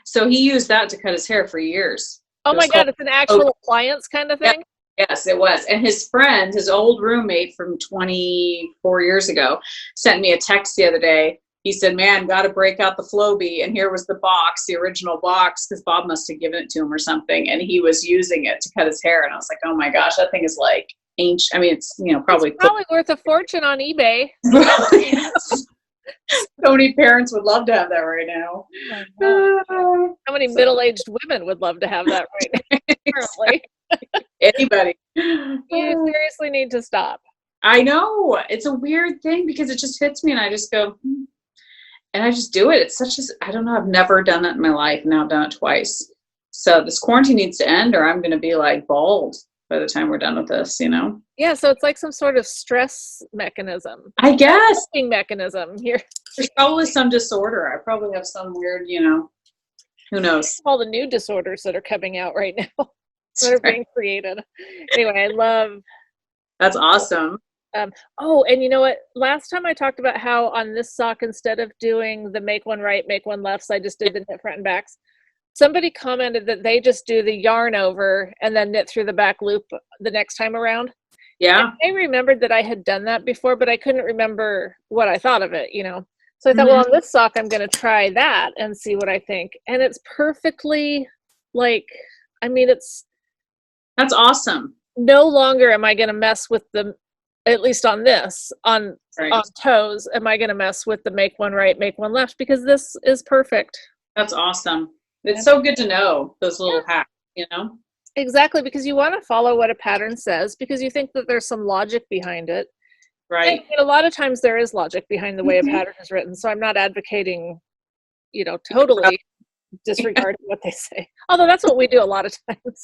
So he used that to cut his hair for years. Oh my God, it's an actual appliance kind of thing? Yes, it was. And his friend, his old roommate from 24 years ago, sent me a text the other day. He said, man, got to break out the Flowbee. And here was the box, the original box, because Bob must have given it to him or something. And he was using it to cut his hair. And I was like, oh my gosh, that thing is like ancient. I mean, it's, probably worth a fortune on eBay. So many parents would love to have that right now. How many middle-aged women would love to have that right now? Currently. Anybody. You seriously need to stop. I know. It's a weird thing because it just hits me and I just go, and I just do it. It's such as, I don't know. I've never done that in my life. Now I've done it twice. So this quarantine needs to end or I'm going to be like bald by the time we're done with this, Yeah, so it's like some sort of stress mechanism. I guess. Mechanism here. There's probably some disorder. I probably have some weird, who knows? All the new disorders that are coming out right now that are being created. Anyway, I love. That's awesome. Oh, and you know what? Last time I talked about how on this sock, instead of doing the make one right, make one lefts, I just did the knit front and backs. Somebody commented that they just do the yarn over and then knit through the back loop the next time around. Yeah. And I remembered that I had done that before, but I couldn't remember what I thought of it, So I thought, well, on this sock, I'm going to try that and see what I think. And it's perfectly that's awesome. No longer am I going to mess with the, at least on this, on toes, am I going to mess with the make one right, make one left, because this is perfect. That's awesome. It's so good to know those little hacks, Exactly, because you want to follow what a pattern says because you think that there's some logic behind it. Right. And a lot of times there is logic behind the way a pattern is written. So I'm not advocating, totally disregarding what they say. Although that's what we do a lot of times.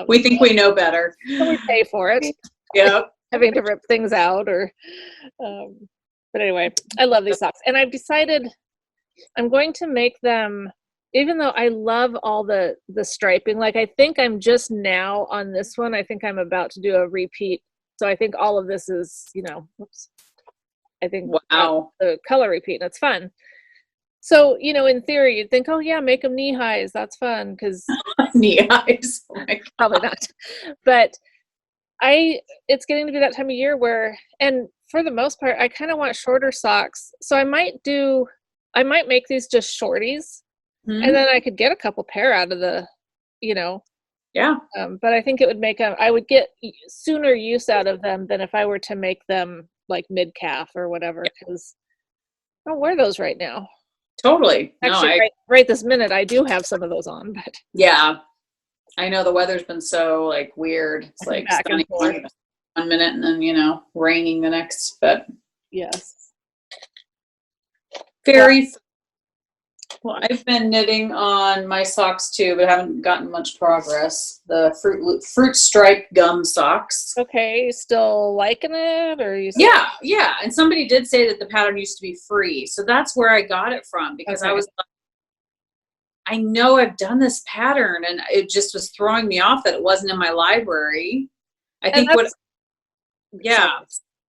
We think we know better. So we pay for it. Yep. Having to rip things out or, but anyway, I love these socks. And I've decided I'm going to make them, even though I love all the striping, like I think I'm just now on this one, I think I'm about to do a repeat. So I think all of this is, I think wow, the color repeat, and it's fun. So, in theory, you'd think, oh yeah, make them knee highs. That's fun because knee highs. Probably not. But it's getting to be that time of year where, and for the most part, I kind of want shorter socks. So I might make these just shorties, and then I could get a couple pair out of the, Yeah. But I think it would make I would get sooner use out of them than if I were to make them like mid calf or whatever, because I don't wear those right now. Totally. Actually, right this minute, I do have some of those on, but yeah, I know the weather's been so like weird. It's like sunny 1 minute and then raining the next. But yes, very. Well, I've been knitting on my socks too, but haven't gotten much progress. The fruit stripe gum socks. Okay, you still liking it, or you? Yeah. And somebody did say that the pattern used to be free, so that's where I got it from because I was like, I know I've done this pattern, and it just was throwing me off that it wasn't in my library. I think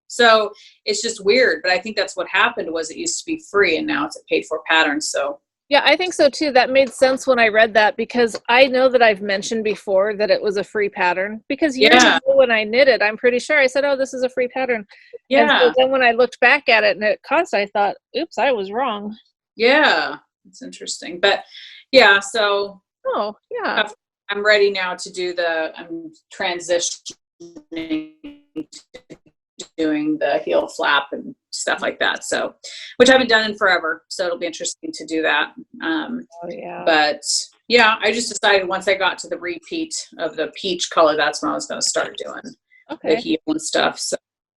So it's just weird, but I think that's what happened was it used to be free, and now it's a paid for pattern. So. Yeah, I think so too. That made sense when I read that because I know that I've mentioned before that it was a free pattern because years ago when I knitted, I'm pretty sure I said, oh, this is a free pattern. Yeah. And so then when I looked back at it and it cost, I thought, oops, I was wrong. Yeah, it's interesting. But yeah, so. Oh, yeah. I'm ready now to do I'm transitioning doing the heel flap and stuff like that. So, which I haven't done in forever. So it'll be interesting to do that. But yeah, I just decided once I got to the repeat of the peach color, that's when I was going to start doing the heel and stuff. So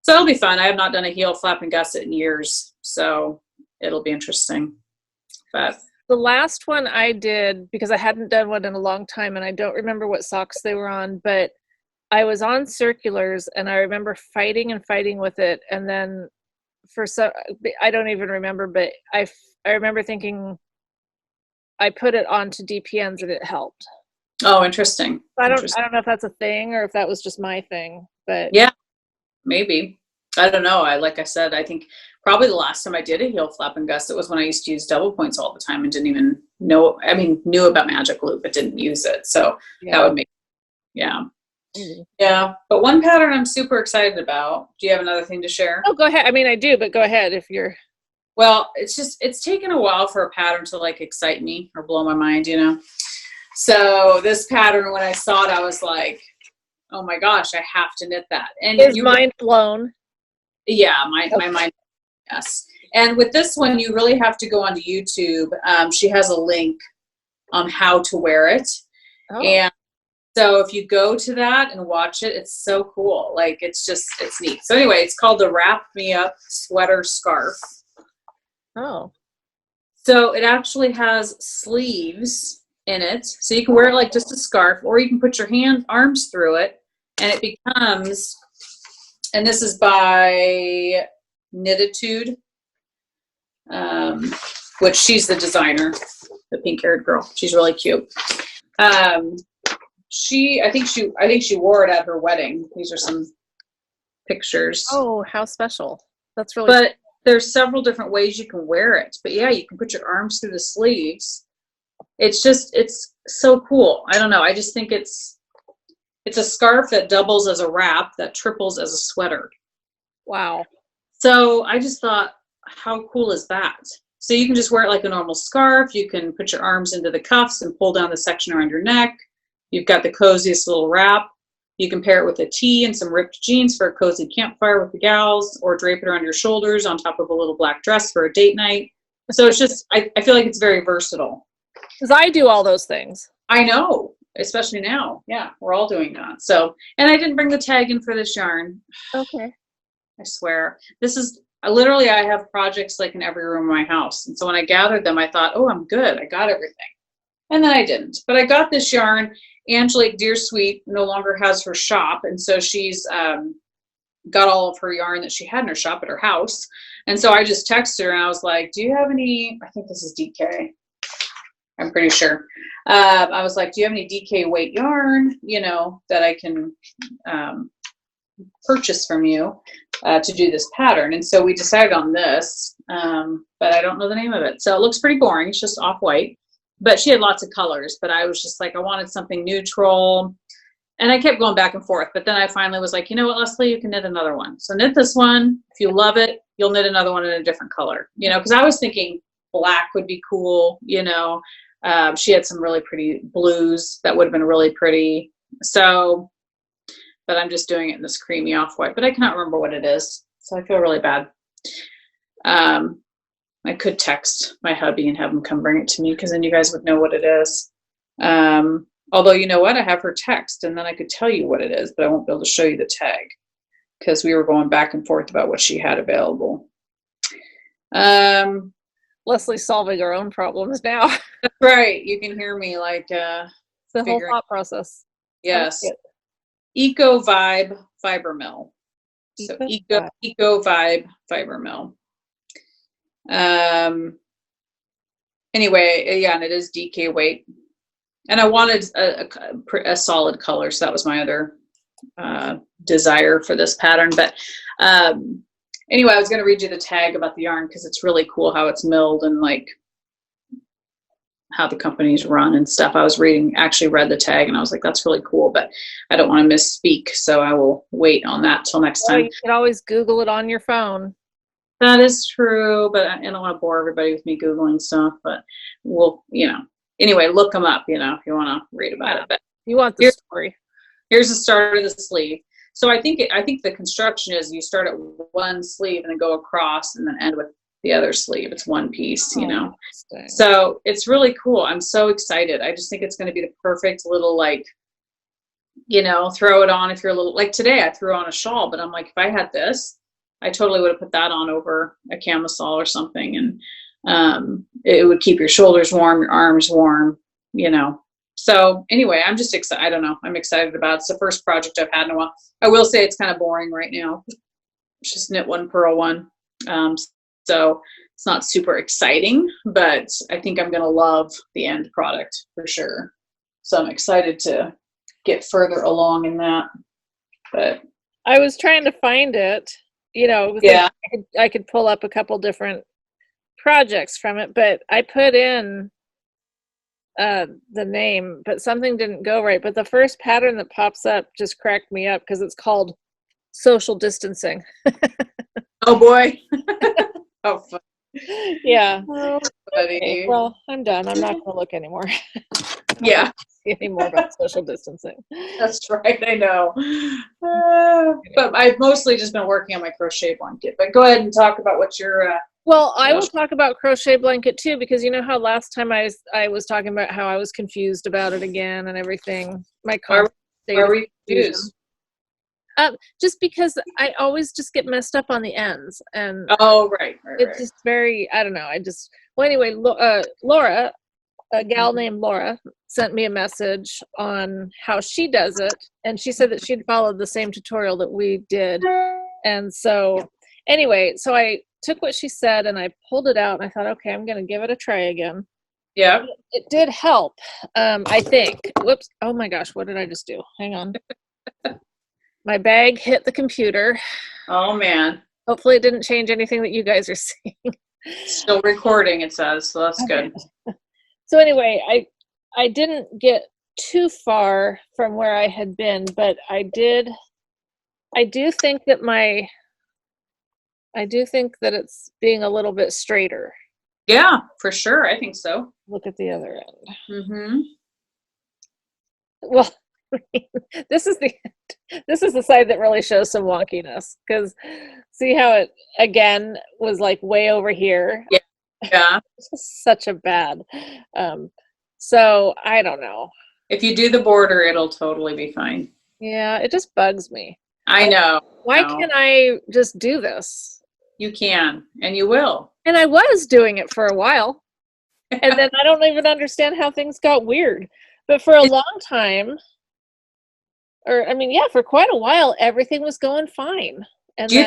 it'll be fun. I have not done a heel flap and gusset in years. So it'll be interesting. But the last one I did, because I hadn't done one in a long time and I don't remember what socks they were on, but I was on circulars and I remember fighting with it. And then I don't even remember, but I remember thinking I put it onto DPNs and it helped. Oh, interesting. I Interesting. don't know if that's a thing or if that was just my thing, but Yeah, maybe. I don't know. Like I said, I think probably the last time I did a heel flap and gusset was when I used to use double points all the time and didn't even know, I mean, knew about Magic Loop, but didn't use it. So that yeah. would make, yeah. Mhm. Yeah. But one pattern I'm super excited about. Do you have another thing to share? Oh, go ahead. I mean, I do, but go ahead if you're. Well, it's taken a while for a pattern to like excite me or blow my mind, you know? So this pattern, when I saw it, I was like, oh my gosh, I have to knit that. And Is you, mind blown? yeah, my Okay. mind, yes. And with this one, you really have to go onto YouTube. She has a link on how to wear it. Oh, And so if you go to that and watch it, it's so cool. Like it's neat. So anyway, it's called the Wrap Me Up Sweater Scarf. oh, So it actually has sleeves in it. So you can wear it like just a scarf, or you can put your arms through it, and it becomes, and this is by Knititude, which she's the designer, the pink-haired girl. She's really cute. I think she wore it at her wedding. These are some pictures. oh, how special! That's really. But there's several different ways you can wear it. But yeah, you can put your arms through the sleeves. It's so cool. I don't know. I just think it's a scarf that doubles as a wrap, that triples as a sweater. Wow. So I just thought, how cool is that? So you can just wear it like a normal scarf. You can put your arms into the cuffs and pull down the section around your neck. You've got the coziest little wrap. You can pair it with a tee and some ripped jeans for a cozy campfire with the gals, or drape it around your shoulders on top of a little black dress for a date night. So it's just, I feel like it's very versatile. Because I do all those things. I know, especially now. Yeah, we're all doing that. So, and I didn't bring the tag in for this yarn. Okay. I swear. This is literally, I have projects like in every room of my house. And so when I gathered them, I thought, oh, I'm good. I got everything. And then I didn't. But I got this yarn. Angelique Dearsweet no longer has her shop. And so she's got all of her yarn that she had in her shop at her house. And so I just texted her and I was like, do you have any, I think this is DK. I'm pretty sure. I was like, do you have any DK weight yarn, that I can purchase from you to do this pattern? And so we decided on this, but I don't know the name of it. So it looks pretty boring. It's just off-white, but she had lots of colors, but I was just like, I wanted something neutral. And I kept going back and forth, but then I finally was like, you know what, Leslie, you can knit another one. So knit this one. If you love it, you'll knit another one in a different color, because I was thinking black would be cool, she had some really pretty blues that would have been really pretty. So, but I'm just doing it in this creamy off-white, but I cannot remember what it is. So I feel really bad. I could text my hubby and have him come bring it to me, because then you guys would know what it is. Although, you know what? I have her text, and then I could tell you what it is, but I won't be able to show you the tag because we were going back and forth about what she had available. Leslie's solving her own problems now. That's right. You can hear me like The whole thought process. Yes. Eco Vibe Fiber Mill. So Eco Vibe Fiber Mill. Anyway, yeah, and it is DK weight. And I wanted a solid color, so that was my other desire for this pattern. But anyway, I was going to read you the tag about the yarn because it's really cool how it's milled and like how the companies run and stuff. I was actually read the tag, and I was like, that's really cool, but I don't want to misspeak, so I will wait on that till next time. You can always Google it on your phone. That is true, but I don't want to bore everybody with me Googling stuff, but we'll, anyway, look them up, if you want to read about it. But you want the story. Here's the start of the sleeve. So I think the construction is you start at one sleeve and then go across and then end with the other sleeve. It's one piece, So it's really cool. I'm so excited. I just think it's going to be the perfect little, like, throw it on if you're a little, like today I threw on a shawl, but I'm like, if I had this, I totally would have put that on over a camisole or something. And it would keep your shoulders warm, your arms warm, So anyway, I'm just excited. I don't know. I'm excited about it. It's the first project I've had in a while. I will say it's kind of boring right now. It's just knit one, purl one. So it's not super exciting, but I think I'm going to love the end product for sure. So I'm excited to get further along in that. But I was trying to find it, yeah. I could pull up a couple different projects from it, but I put in the name, but something didn't go right. But the first pattern that pops up just cracked me up because it's called social distancing. Oh boy. Oh, fun. Yeah. Oh, Okay, well, I'm done. I'm not going to look anymore. Yeah. See any more about social distancing. That's right. I know. But I've mostly just been working on my crochet blanket. But go ahead and talk about what you're. Well, I will talk about crochet blanket too, because you know how last time I was talking about how I was confused about it again and everything. My Why are we confused? Just because I always just get messed up on the ends, and right. It's just very, I don't know. Well, anyway, Laura, a gal named Laura, sent me a message on how she does it, and she said that she'd followed the same tutorial that we did. And so anyway, so I took what she said and I pulled it out and I thought, okay, I'm going to give it a try again. Yeah. It did help, I think. Whoops. Oh my gosh, what did I just do? Hang on. My bag hit the computer. Oh man. Hopefully it didn't change anything that you guys are seeing. Still recording, it says, so that's good. So anyway, I didn't get too far from where I had been, but I do think that it's being a little bit straighter. Yeah, for sure. I think so. Look at the other end. Mm-hmm. Well, this is the side that really shows some wonkiness, because see how it again was like way over here. Yeah. This is such a bad. So I don't know. If you do the border, it'll totally be fine. Yeah, it just bugs me. I know. Why can't I just do this? You can, and you will. And I was doing it for a while, and then I don't even understand how things got weird. But for a long time, for quite a while, everything was going fine. And do you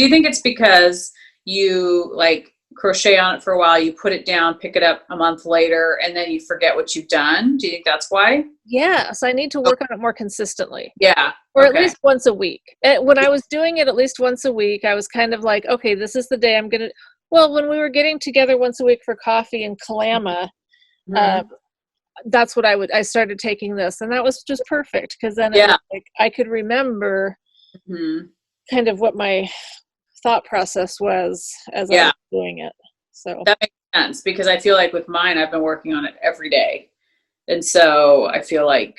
think it's because you like crochet on it for a while, you put it down, pick it up a month later, and then you forget what you've done? Do you think that's why? Yes, I need to work on it more consistently. Yeah. Or at least once a week. When I was doing it at least once a week, I was kind of like, okay, this is the day I'm going to. Well, when we were getting together once a week for coffee in Kalama, that's what I started taking this, and that was just perfect, because then it was like I could remember kind of what my thought process was as I was doing it. So that makes sense, because I feel like with mine, I've been working on it every day, and so I feel like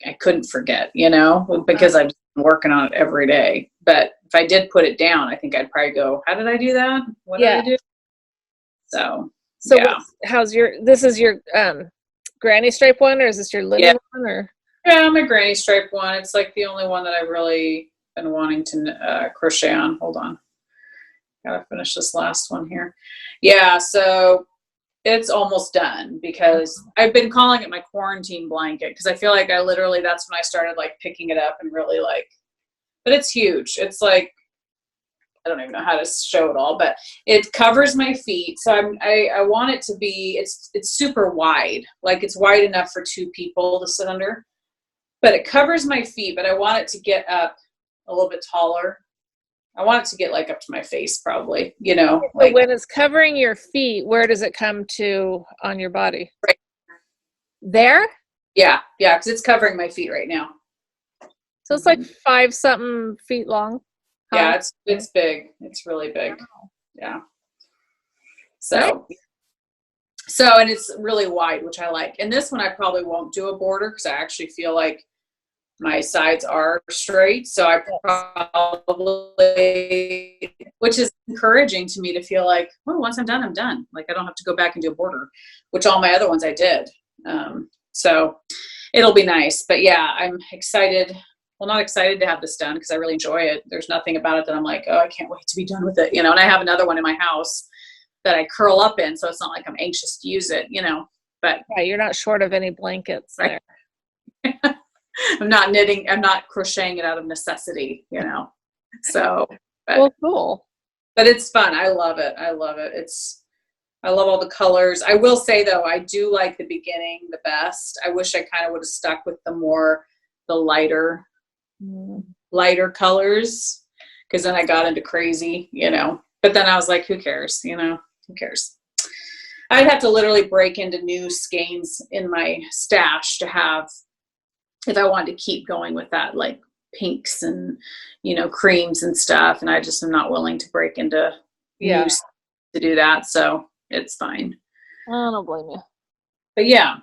I couldn't forget, because I've been working on it every day. But if I did put it down, I think I'd probably go, how did I do that? What did I do? So this is your granny stripe one, or is this your living one? Or my granny stripe one. It's like the only one that I've really been wanting to crochet on. Hold on, gotta finish this last one here. Yeah, so it's almost done, because I've been calling it my quarantine blanket, because I feel like that's when I started like picking it up and really like, but it's huge. It's like, I don't even know how to show it all, but it covers my feet. So I want it to be, it's super wide. Like it's wide enough for two people to sit under, but it covers my feet, but I want it to get up a little bit taller. I want it to get like up to my face, probably, So when it's covering your feet, where does it come to on your body? Right there? Yeah. Because it's covering my feet right now. So it's like 5-something feet long. Yeah, it's big. It's really big. Wow. Yeah. So, and it's really wide, which I like. And this one I probably won't do a border, because I actually feel like my sides are straight. So I probably, which is encouraging to me to feel like, well, once I'm done, I'm done. Like I don't have to go back and do a border, which all my other ones I did. So it'll be nice. But yeah, I'm excited. Well, not excited to have this done, because I really enjoy it. There's nothing about it that I'm like, oh, I can't wait to be done with it. And I have another one in my house that I curl up in. So it's not like I'm anxious to use it, but you're not short of any blankets there. I'm not knitting. I'm not crocheting it out of necessity, so. Well, cool. But it's fun. I love it. I love all the colors. I will say though, I do like the beginning the best. I wish I kind of would have stuck with the lighter colors, because then I got into crazy, but then I was like, who cares? Who cares? I'd have to literally break into new skeins in my stash to have, if I wanted to keep going with that, like pinks and, creams and stuff. And I just am not willing to break into new to do that. So it's fine. I don't blame you. But yeah,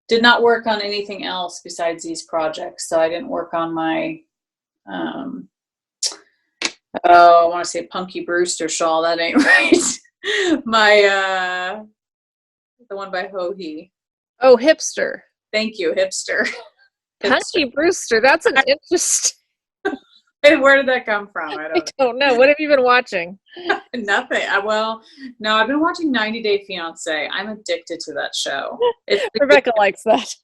did not work on anything else besides these projects. So I didn't work on my, I want to say Punky Brewster shawl. That ain't right. My, the one by Ho-He. Oh, Hipster. Thank you, Hipster. Punky Brewster. That's an interesting. Where did that come from? I don't know. What have you been watching? Nothing. No, I've been watching 90 Day Fiance. I'm addicted to that show. Rebecca likes that.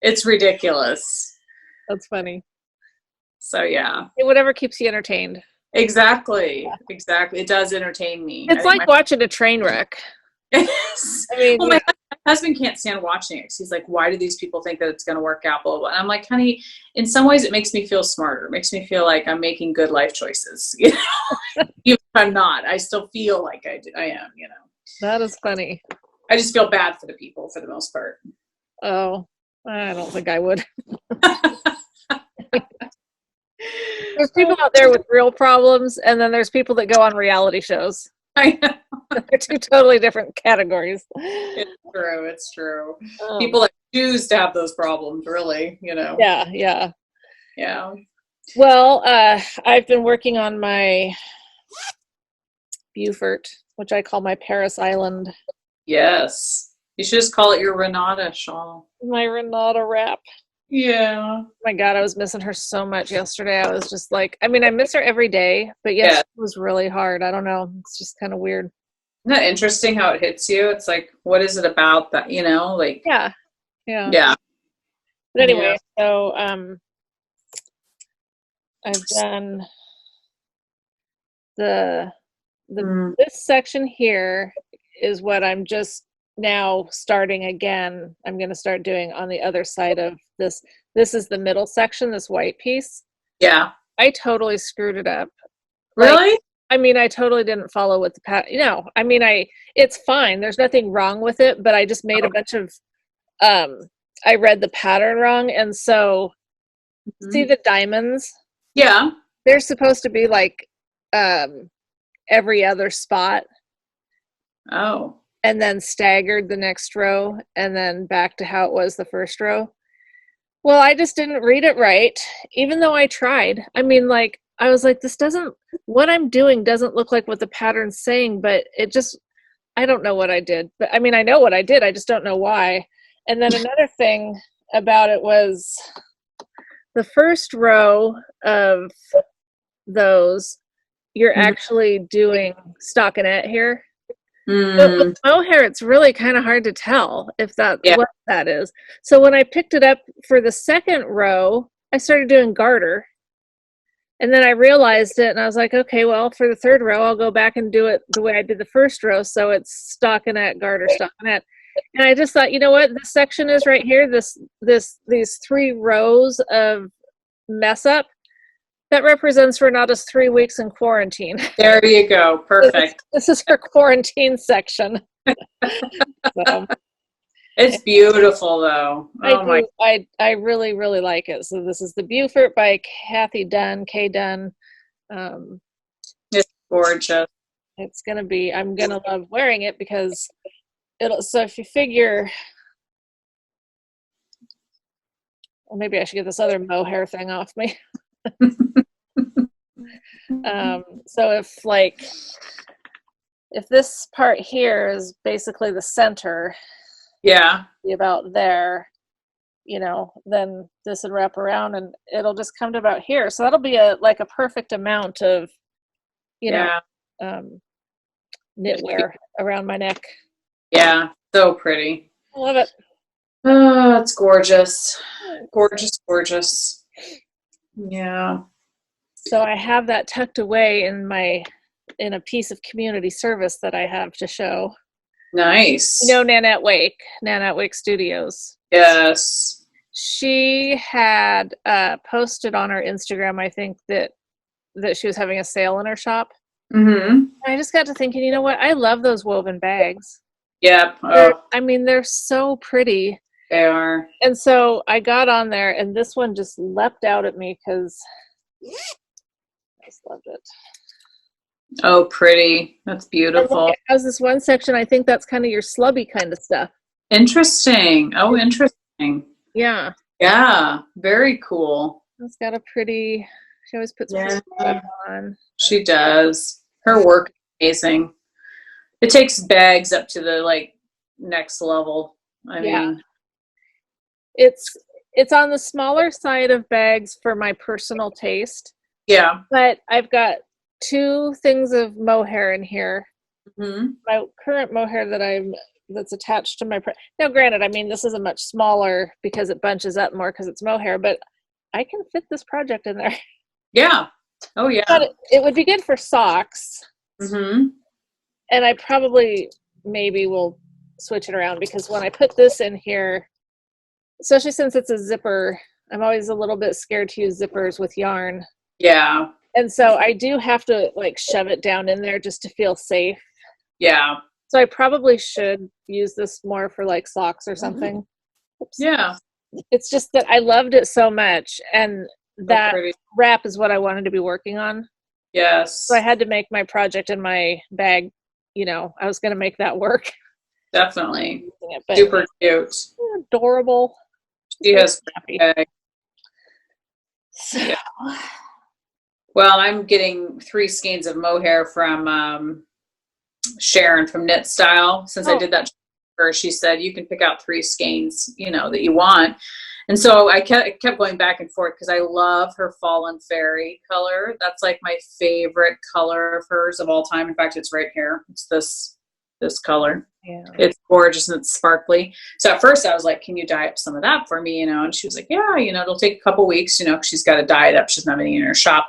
It's ridiculous. That's funny. So yeah. Whatever keeps you entertained. Exactly. Yeah. Exactly. It does entertain me. It's like watching a train wreck. Yes. I mean, my husband can't stand watching it. He's like, why do these people think that it's going to work out? Blah, blah, blah. And I'm like, honey, in some ways it makes me feel smarter. It makes me feel like I'm making good life choices. Even if I'm not, I still feel like I am, That is funny. I just feel bad for the people for the most part. Oh, I don't think I would. There's people out there with real problems, and then there's people that go on reality shows. I know. They're two totally different categories. It's true. People that choose to have those problems, really, Yeah. Well, I've been working on my Beaufort, which I call my Paris Island. Yes. You should just call it your Renata shawl. My Renata wrap. Yeah. Oh my God, I was missing her so much yesterday. I was just like, I miss her every day, but yesterday was really hard. I don't know. It's just kind of weird. Isn't that interesting how it hits you? It's like, what is it about that, like. Yeah. But anyway, so I've done this section here is what I'm just now starting again. I'm going to start doing on the other side of this. This is the middle section, this white piece. Yeah. I totally screwed it up. Really? I totally didn't follow with the pattern. It's fine. There's nothing wrong with it, but I just made a bunch of, I read the pattern wrong. And so see the diamonds? Yeah. They're supposed to be like, every other spot. Oh. And then staggered the next row and then back to how it was the first row. Well, I just didn't read it right, even though I tried. I was like, what I'm doing doesn't look like what the pattern's saying, but I don't know what I did. But I know what I did. I just don't know why. And then another thing about it was the first row of those, you're actually doing stockinette here. But with mohair, it's really kind of hard to tell if what that is. So when I picked it up for the second row, I started doing garter. And then I realized it, and I was like, okay, well, for the third row, I'll go back and do it the way I did the first row. So it's stockinette, garter, stockinette. And I just thought, you know what? This section is right here. These 3 rows of mess up. That represents Renata's 3 weeks in quarantine. There you go. Perfect. This is her quarantine section. So, it's beautiful, though. I really, really like it. So this is the Beaufort by Kathy Dunn, K. Dunn. It's gorgeous. It's going to be, I'm going to love wearing it because so if you figure, well, maybe I should get this other mohair thing off me. So if this part here is basically the center, about there, then this would wrap around and it'll just come to about here. So that'll be a perfect amount of, knitwear around my neck. Yeah, so pretty. I love it. Oh, it's gorgeous. Gorgeous, gorgeous. Yeah. So I have that tucked away in a piece of community service that I have to show. Nice. You know Nanette Wake Studios. Yes. She had posted on her Instagram, I think, that she was having a sale in her shop. Mm-hmm. I just got to thinking, you know what? I love those woven bags. Yep. I mean, they're so pretty. They are. And so I got on there, and this one just leapt out at me because I just loved it. Oh, pretty. That's beautiful. It has this one section, I think that's kind of your slubby kind of stuff. Interesting. Oh, interesting. Yeah. Yeah. Very cool. It's got a pretty, she always puts pretty stuff on. She does. Her work is amazing. It takes bags up to the like next level. I mean, it's on the smaller side of bags for my personal taste. Yeah. But I've got 2 things of mohair in here. Mm-hmm. My current mohair that's attached to my now granted, I mean, this is a much smaller because it bunches up more because it's mohair, but I can fit this project in there. Yeah. Oh yeah. But it would be good for socks. Mm-hmm. And I probably maybe will switch it around because when I put this in here, especially since it's a zipper, I'm always a little bit scared to use zippers with yarn. Yeah. And so I do have to like shove it down in there just to feel safe. Yeah. So I probably should use this more for like socks or something. Oops. Yeah. It's just that I loved it so much, and that pretty. wrap is what I wanted to be working on. Yes. So I had to make my project in my bag. You know, I was going to make that work. Definitely. But super cute. Adorable. She has happy. So. Yeah. Well, I'm getting 3 skeins of mohair from Sharon from Knit Style. Since I did that for her, she said you can pick out 3 skeins, you know, that you want. And so I kept going back and forth because I love her Fallen Fairy color. That's like my favorite color of hers of all time. In fact, it's right here. It's this color. Yeah. It's gorgeous and it's sparkly. So at first I was like, can you dye up some of that for me? You know, and she was like, yeah, you know, it'll take a couple weeks, you know, she's got to dye it up. She's not any in her shop.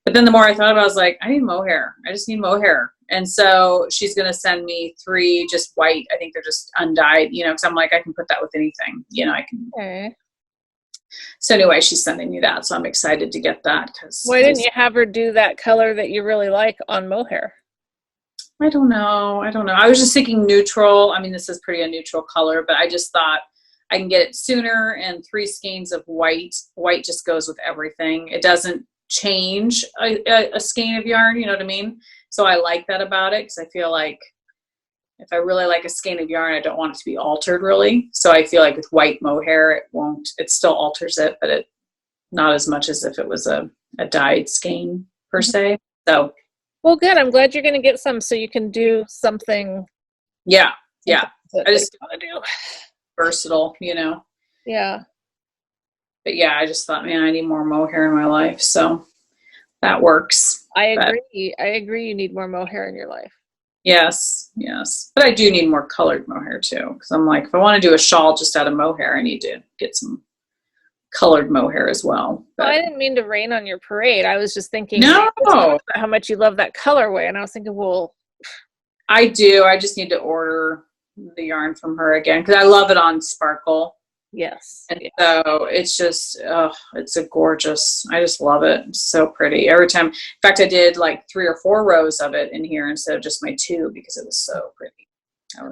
But then the more I thought about it, I was like, I need mohair. I just need mohair. And so she's going to send me 3 just white. I think they're just undyed, you know, because I'm like, I can put that with anything, you know, I can. Okay. So anyway, she's sending me that. So I'm excited to get that. Why didn't you have her do that color that you really like on mohair? I don't know. I was just thinking neutral. I mean, this is pretty a neutral color, but I just thought I can get it sooner, and 3 skeins of white. White just goes with everything. It doesn't change a skein of yarn, you know what I mean? So I like that about it because I feel like if I really like a skein of yarn, I don't want it to be altered really. So I feel like with white mohair, it still alters it, but it not as much as if it was a dyed skein per se. So. Well, good. I'm glad you're going to get some so you can do something. Yeah. Yeah. I just want to do versatile, you know? Yeah. But yeah, I just thought, man, I need more mohair in my life. So that works. I agree. You need more mohair in your life. Yes. Yes. But I do need more colored mohair too. Cause I'm like, if I want to do a shawl just out of mohair, I need to get some colored mohair as well. But I didn't mean to rain on your parade. I was just thinking no, how much you love that colorway. And I was thinking, well, I do. I just need to order the yarn from her again because I love it on Sparkle. Yes. And so it's just, it's a gorgeous, I just love it. It's so pretty. Every time, in fact, I did like 3 or 4 rows of it in here instead of just my 2 because it was so pretty.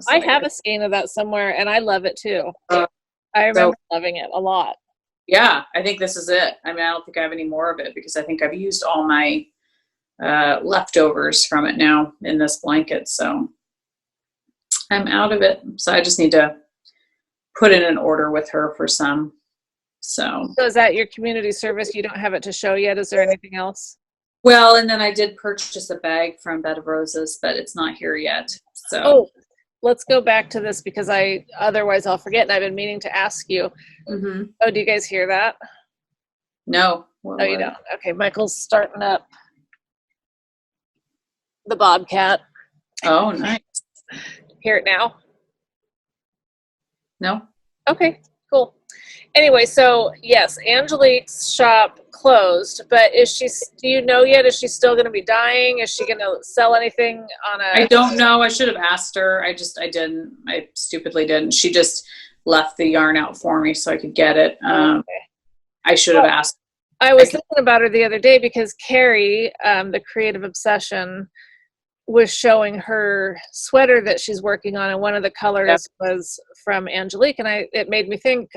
I have a skein of that somewhere and I love it too. I remember loving it a lot. Yeah, I think this is it. I mean, I don't think I have any more of it because I think I've used all my leftovers from it now in this blanket. So I'm out of it. So I just need to put in an order with her for some. So is that your community service? You don't have it to show yet? Is there anything else? Well, and then I did purchase a bag from Bed of Roses, but it's not here yet. So. Oh, let's go back to this because otherwise I'll forget. And I've been meaning to ask you. Mm-hmm. Oh, do you guys hear that? No. You don't. Okay, Michael's starting up the bobcat. Oh, nice. Hear it now? No. Okay. Cool. Anyway, so yes, Angelique's shop closed, but do you know yet? Is she still going to be dying? Is she going to sell anything on a? I don't know. I should have asked her. I didn't. I stupidly didn't. She just left the yarn out for me so I could get it. Okay. I should have asked. I was thinking about her the other day because Carrie, the Creative Obsession, was showing her sweater that she's working on, and one of the colors was from Angelique, and it made me think,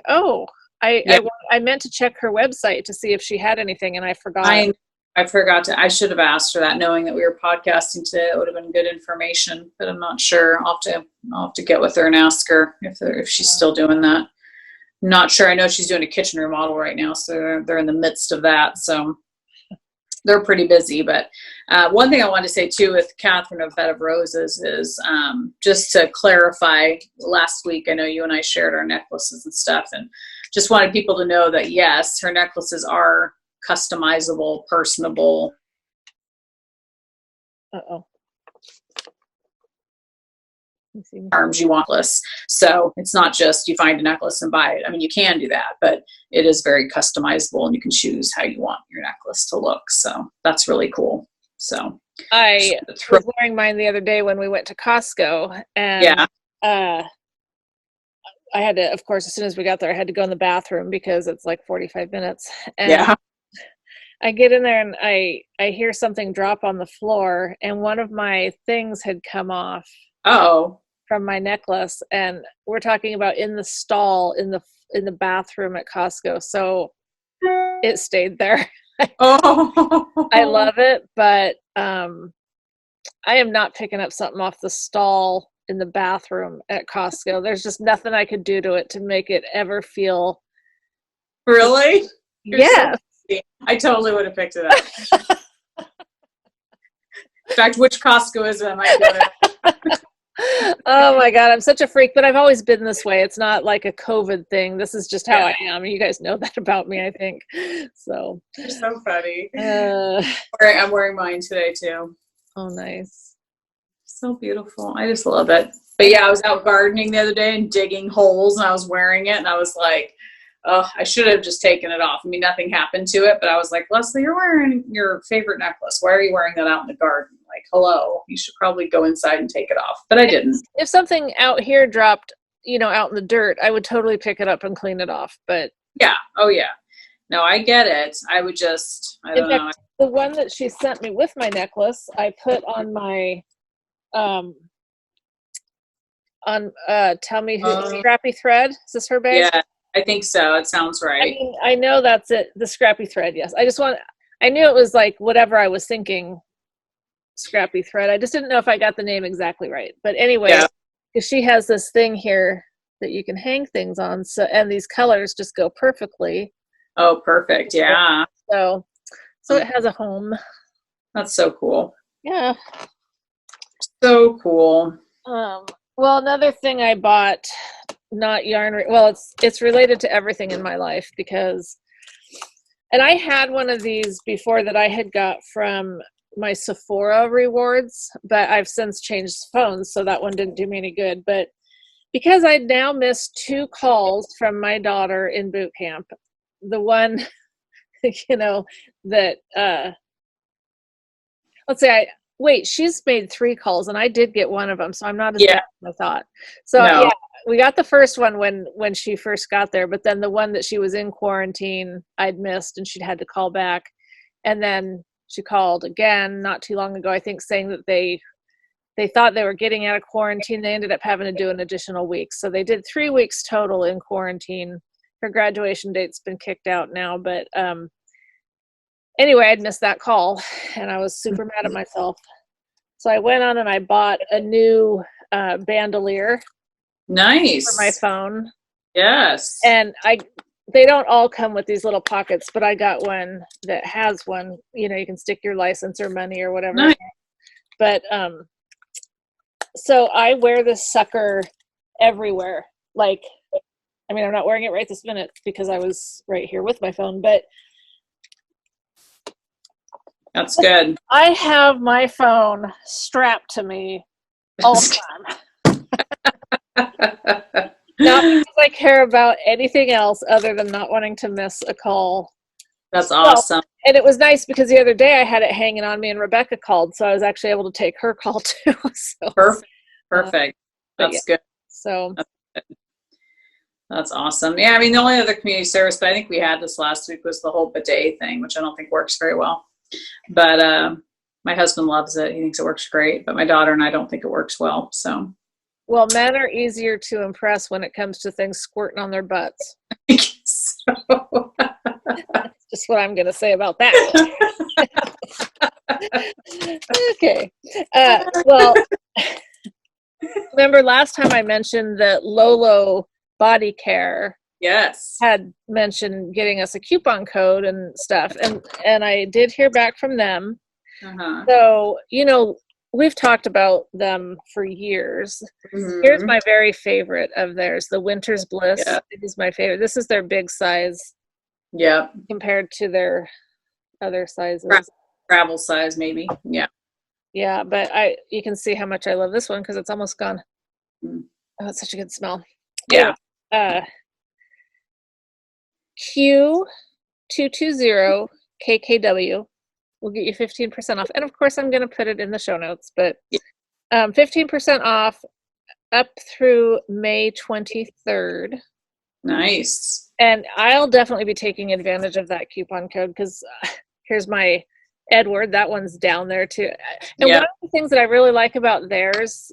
I meant to check her website to see if she had anything, and I forgot. I forgot to. I should have asked her that, knowing that we were podcasting today. It would have been good information, but I'm not sure. I'll have to get with her and ask her if she's still doing that. Not sure. I know she's doing a kitchen remodel right now, so they're in the midst of that. So they're pretty busy. But one thing I wanted to say too with Catherine of Bed of Roses is just to clarify. Last week, I know you and I shared our necklaces and stuff, and just wanted people to know that yes, her necklaces are customizable, personable. Arms you want necklace. So it's not just you find a necklace and buy it. I mean, you can do that, but it is very customizable and you can choose how you want your necklace to look. So that's really cool. So I was wearing mine the other day when we went to Costco, and I had to, of course, as soon as we got there, I had to go in the bathroom because it's like 45 minutes. And I get in there and I hear something drop on the floor, and one of my things had come off. From my necklace, and we're talking about in the stall in the bathroom at Costco. So it stayed there. I love it, but I am not picking up something off the stall in the bathroom at Costco. There's just nothing I could do to it to make it ever feel. Really? Yeah. So I totally would have picked it up. In fact, which Costco is it? I might go to. Oh my God, I'm such a freak, but I've always been this way. It's not like a COVID thing. This is just how I am. You guys know that about me, I think. So you're so funny. I'm wearing mine today too. Oh, nice. So beautiful. I just love it. But yeah, I was out gardening the other day and digging holes, and I was wearing it, and I was like, oh, I should have just taken it off. I mean, nothing happened to it, but I was like, Leslie, you're wearing your favorite necklace. Why are you wearing that out in the garden? Like, hello, you should probably go inside and take it off. But I didn't. If something out here dropped, out in the dirt, I would totally pick it up and clean it off. But yeah. Oh yeah. No, I get it. I would just, I don't know. The one that she sent me with my necklace, I put on my, tell me who, Scrappy Thread. Is this her bag? Yeah, I think so. It sounds right. I mean, I know that's it. The Scrappy Thread. Yes. I knew it was like whatever I was thinking. Scrappy Thread. I just didn't know if I got the name exactly right. But anyway, because she has this thing here that you can hang things on. So, and these colors just go perfectly. Oh, perfect. Yeah. So it has a home. That's so cool. Yeah. So cool. Well, another thing I bought, not yarn. Well, it's related to everything in my life and I had one of these before that I had got from my Sephora rewards, but I've since changed phones, so that one didn't do me any good. But because I now missed 2 calls from my daughter in boot camp, the one, that let's say she's made 3 calls, and I did get one of them, so I'm not as bad as I thought. So we got the first one when she first got there, but then the one that she was in quarantine, I'd missed, and she'd had to call back, and then she called again not too long ago, I think, saying that they thought they were getting out of quarantine. They ended up having to do an additional week. So they did 3 weeks total in quarantine. Her graduation date's been kicked out now. But anyway, I'd missed that call, and I was super mad at myself. So I went on and I bought a new bandolier. Nice. For my phone. Yes. And they don't all come with these little pockets, but I got one that has one, you can stick your license or money or whatever. Nice. But, so I wear this sucker everywhere. Like, I mean, I'm not wearing it right this minute because I was right here with my phone, but. That's good. I have my phone strapped to me all the time. Not because I care about anything else other than not wanting to miss a call. That's awesome. And it was nice because the other day I had it hanging on me and Rebecca called, so I was actually able to take her call too. So, Perfect. That's good. So that's awesome. Yeah, I mean, the only other community service, but I think we had this last week, was the whole bidet thing, which I don't think works very well. But my husband loves it. He thinks it works great. But my daughter and I don't think it works well. So, well, men are easier to impress when it comes to things squirting on their butts. so. That's just what I'm going to say about that. Okay. Well, remember last time I mentioned that LoLoBody Care had mentioned getting us a coupon code and stuff, and I did hear back from them. So, you know, we've talked about them for years. Here's my very favorite of theirs, the Winter's Bliss. It is my favorite. This is their big size. Yeah. Compared to their other sizes. Travel size, maybe. Yeah. Yeah, but you can see how much I love this one because it's almost gone. Oh, it's such a good smell. Yeah. Q220 KKW will get you 15% off. And of course, I'm going to put it in the show notes, but 15% off up through May 23rd. Nice. And I'll definitely be taking advantage of that coupon code because here's my Edward. That one's down there too. And one of the things that I really like about theirs,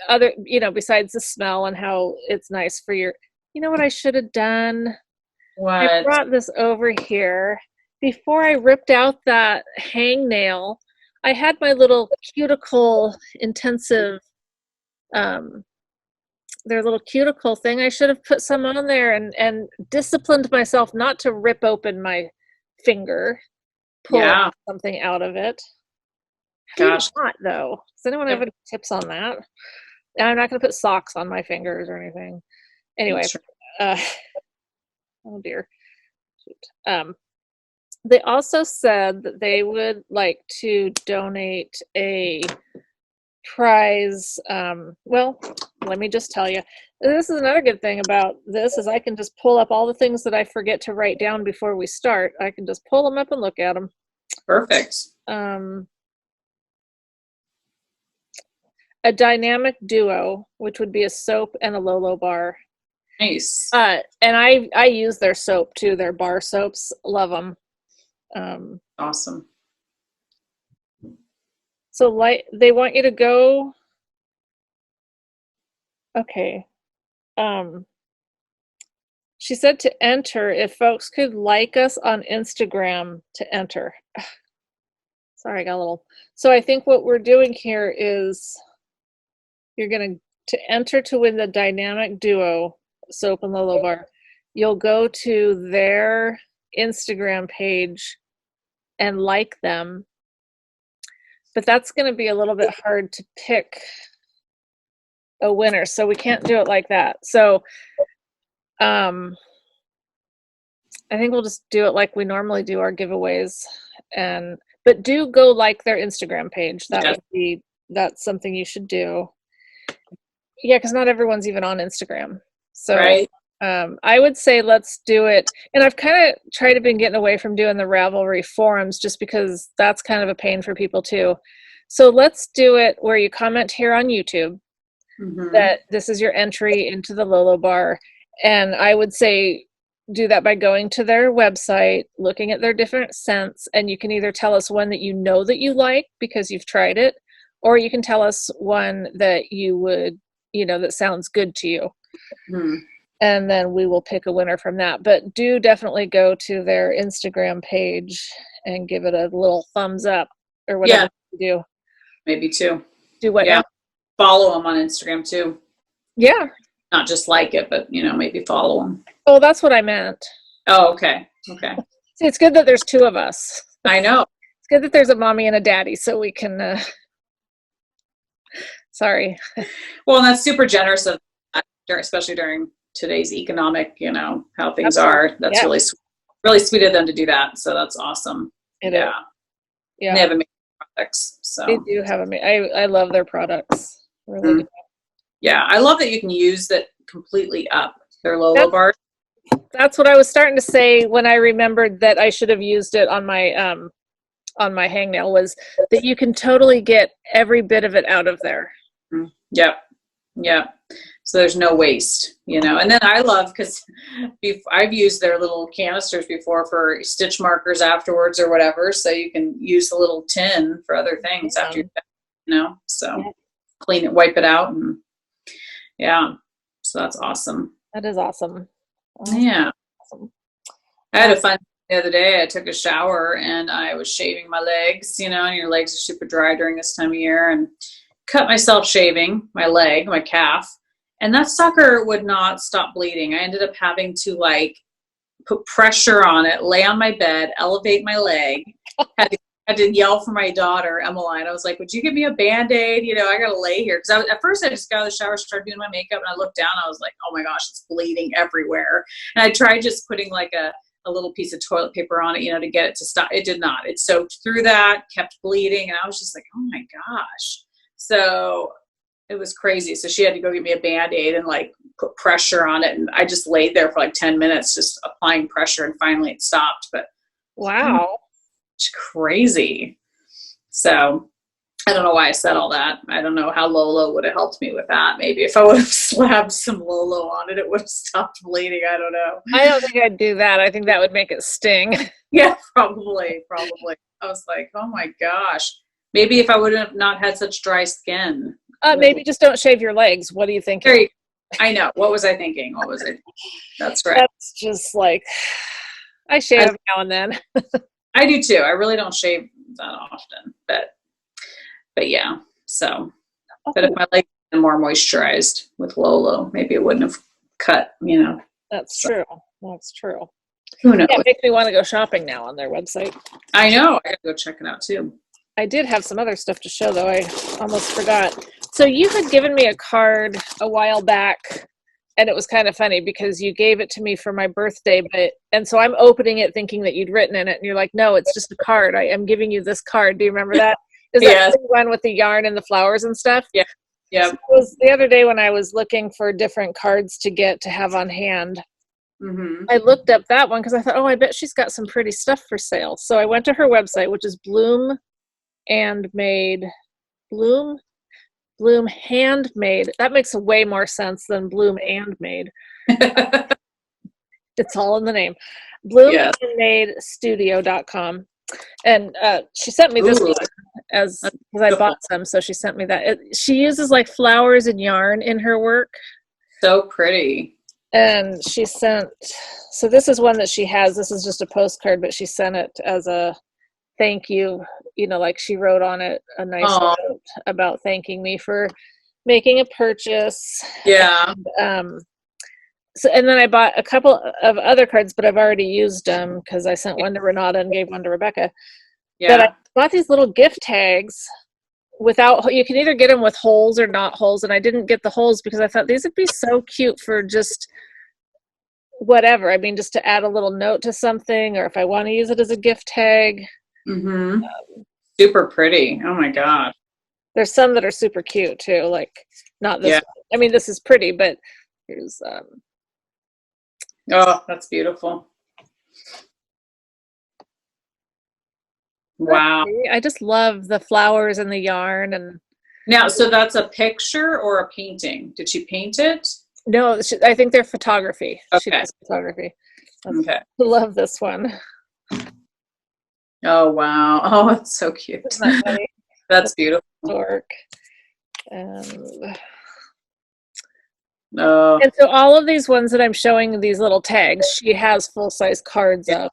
besides the smell and how it's nice for you know what I should have done? What? I brought this over here. Before I ripped out that hangnail, I had my little cuticle intensive their little cuticle thing. I should have put some on there and disciplined myself not to rip open my finger, pull something out of it. Gosh. Not though. Does anyone have any tips on that? I'm not going to put socks on my fingers or anything. Anyway, oh dear. They also said that they would like to donate a prize. Well, let me just tell you, this is another good thing about this is I can just pull up all the things that I forget to write down before we start. I can just pull them up and look at them. Perfect. A dynamic duo, which would be a soap and a Lolo bar. Nice. And I use their soap too. Their bar soaps, love them. Awesome. So they want you to go. Okay. She said to enter, if folks could like us on Instagram to enter. Sorry, I got a little. So I think what we're doing here is you're going to enter to win the dynamic duo soap and Lolo bar. You'll go to their Instagram page and like them. But that's going to be a little bit hard to pick a winner, so we can't do it like that. So I think we'll just do it like we normally do our giveaways. But do go like their Instagram page. That's something you should do. Yeah, because not everyone's even on Instagram. So right. I would say let's do it. And I've kind of tried to been getting away from doing the Ravelry forums just because that's kind of a pain for people too. So let's do it where you comment here on YouTube that this is your entry into the Lolo bar. And I would say do that by going to their website, looking at their different scents, and you can either tell us one that you know that you like because you've tried it, or you can tell us one that you would, that sounds good to you. And then we will pick a winner from that. But do definitely go to their Instagram page and give it a little thumbs up or whatever you do. Maybe two. Do what? Yeah. Follow them on Instagram too. Yeah. Not just like it, but, maybe follow them. Oh, that's what I meant. Oh, okay. Okay. See, it's good that there's two of us. I know. It's good that there's a mommy and a daddy so we can, sorry. Well, and that's super generous of, especially during today's economic, how things are. That's really sweet of them to do that. So that's awesome. Yeah. They have amazing products. So they do have I love their products. Really do. Yeah. I love that you can use that completely up. Their Lolo bars. That's what I was starting to say when I remembered that I should have used it on my hangnail, was that you can totally get every bit of it out of there. Yep. Yep. So there's no waste, you know. And then I love, because I've used their little canisters before for stitch markers afterwards or whatever. So you can use the little tin for other things after you're done, you know. So clean it, wipe it out, and so that's awesome. That is awesome. Yeah. Awesome. I had a fun the other day. I took a shower and I was shaving my legs, you know, and your legs are super dry during this time of year, and cut myself shaving my leg, my calf, and that sucker would not stop bleeding. I ended up having to like put pressure on it, lay on my bed, elevate my leg. Had to yell for my daughter, Emmeline. I was like, would you give me a Band-Aid? You know, I got to lay here. Because at first I just got out of the shower, started doing my makeup, and I looked down. I was like, oh my gosh, it's bleeding everywhere. And I tried just putting like a little piece of toilet paper on it, you know, to get it to stop. It did not. It soaked through that, kept bleeding. And I was just like, oh my gosh. So it was crazy. So she had to go get me a Band-Aid and like put pressure on it. And I just laid there for like 10 minutes, just applying pressure. And finally it stopped. But wow. It's crazy. So I don't know why I said all that. I don't know how Lolo would have helped me with that. Maybe if I would have slapped some Lolo on it, it would have stopped bleeding. I don't know. I don't think I'd do that. I think that would make it sting. Yeah, probably. I was like, oh my gosh. Maybe if I would have not had such dry skin. Maybe just don't shave your legs. What do you think? I know. What was I thinking? That's right. That's just like, I shave every now and then. I do too. I really don't shave that often, but yeah. So, but if my legs had been more moisturized with Lolo, maybe it wouldn't have cut, you know. That's true. That's true. Who knows? Yeah, it makes me want to go shopping now on their website. I know. I gotta go check it out too. I did have some other stuff to show though. I almost forgot. So you had given me a card a while back, and it was kind of funny because you gave it to me for my birthday, and so I'm opening it thinking that you'd written in it, and you're like, no, it's just a card. I am giving you this card. Do you remember that? Is that the one with the yarn and the flowers and stuff? Yeah. Yeah. So it was the other day when I was looking for different cards to have on hand. Mm-hmm. I looked up that one because I thought, oh, I bet she's got some pretty stuff for sale. So I went to her website, which is Bloom Handmade. That makes way more sense than Bloom and Made. It's all in the name. BloomHandmadeStudio.com. And she sent me this one because I bought some, so she sent me that. She uses like flowers and yarn in her work. So pretty. And she sent, so this is one that she has. This is just a postcard, but she sent it as a thank you. You know, like she wrote on it a nice note about thanking me for making a purchase. Yeah. And then I bought a couple of other cards, but I've already used them because I sent one to Renata and gave one to Rebecca. Yeah. But I bought these little gift tags you can either get them with holes or not holes. And I didn't get the holes because I thought these would be so cute for just whatever. I mean, just to add a little note to something, or if I want to use it as a gift tag. Mm-hmm. Super pretty. Oh my gosh. There's some that are super cute too. Like not this one. I mean, this is pretty, but here's oh, that's beautiful. Wow. I just love the flowers and the yarn. And now, so that's a picture or a painting? Did she paint it? No, I think they're photography. Okay. She does photography. Okay. I love this one. Oh, wow. Oh, it's so cute. Isn't that funny? That's beautiful. Work. And so all of these ones that I'm showing, these little tags, she has full-size cards of.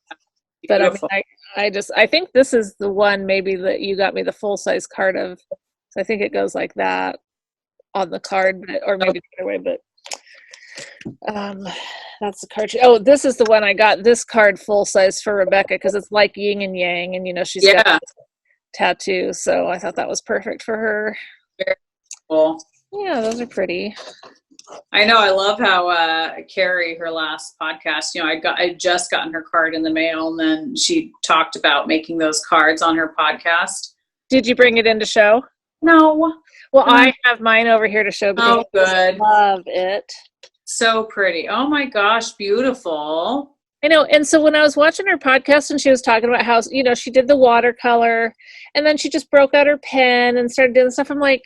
But beautiful. I mean, I think this is the one maybe that you got me the full-size card of. So I think it goes like that on the card, or maybe the other way, but that's the card. Oh, this is the one I got this card full-size for Rebecca because it's like yin and yang, and you know she's got this tattoo, so I thought that was perfect for her. Very cool. Yeah, those are pretty. I know. I love how Carrie, her last podcast, you know, I just gotten her card in the mail, and then she talked about making those cards on her podcast. Did you bring it in to show? No. Well, I have mine over here to show because good. I love it. so pretty. Oh my gosh, beautiful. I know. And so when I was watching her podcast and she was talking about how, she did the watercolor and then she just broke out her pen and started doing stuff. I'm like,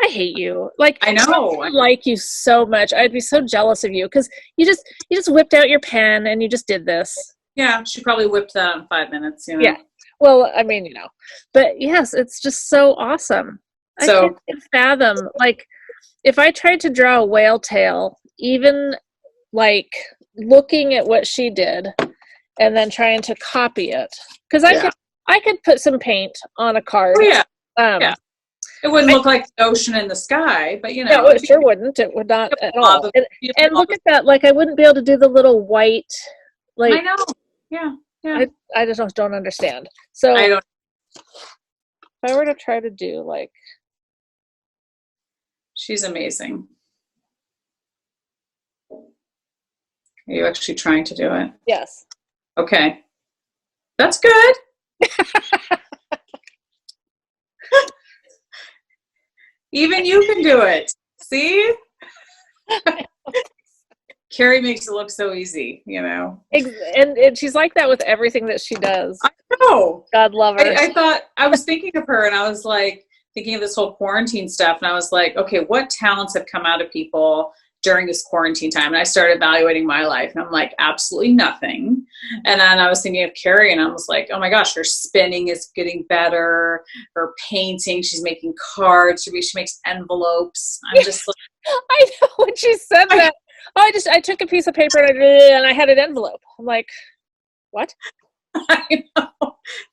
I hate you. Like, I know. I like you so much. I'd be so jealous of you because you just whipped out your pen and you just did this. Yeah, she probably whipped that in 5 minutes. Yeah. Well, I mean, but yes, it's just so awesome. So, I can't fathom, like, if I tried to draw a whale tail, even like looking at what she did and then trying to copy it, because I could put some paint on a card. Oh, yeah. Yeah. It wouldn't look like the ocean in the sky, but No, it sure wouldn't. It would not at all. And look at that. Like, I wouldn't be able to do the little white. Like, I know. Yeah. I just don't understand. So I don't. If I were to try to do like. She's amazing. Are you actually trying to do it? Yes. Okay. That's good. Even you can do it. See? Carrie makes it look so easy, And she's like that with everything that she does. I know. God love her. I was thinking of her and I was like, thinking of this whole quarantine stuff. And I was like, okay, what talents have come out of people during this quarantine time? And I started evaluating my life and I'm like, absolutely nothing. And then I was thinking of Carrie and I was like, oh my gosh, her spinning is getting better. Her painting, she's making cards. She makes envelopes. I'm just like, I know when she said that. I took a piece of paper and I had an envelope. I'm like, what? I know.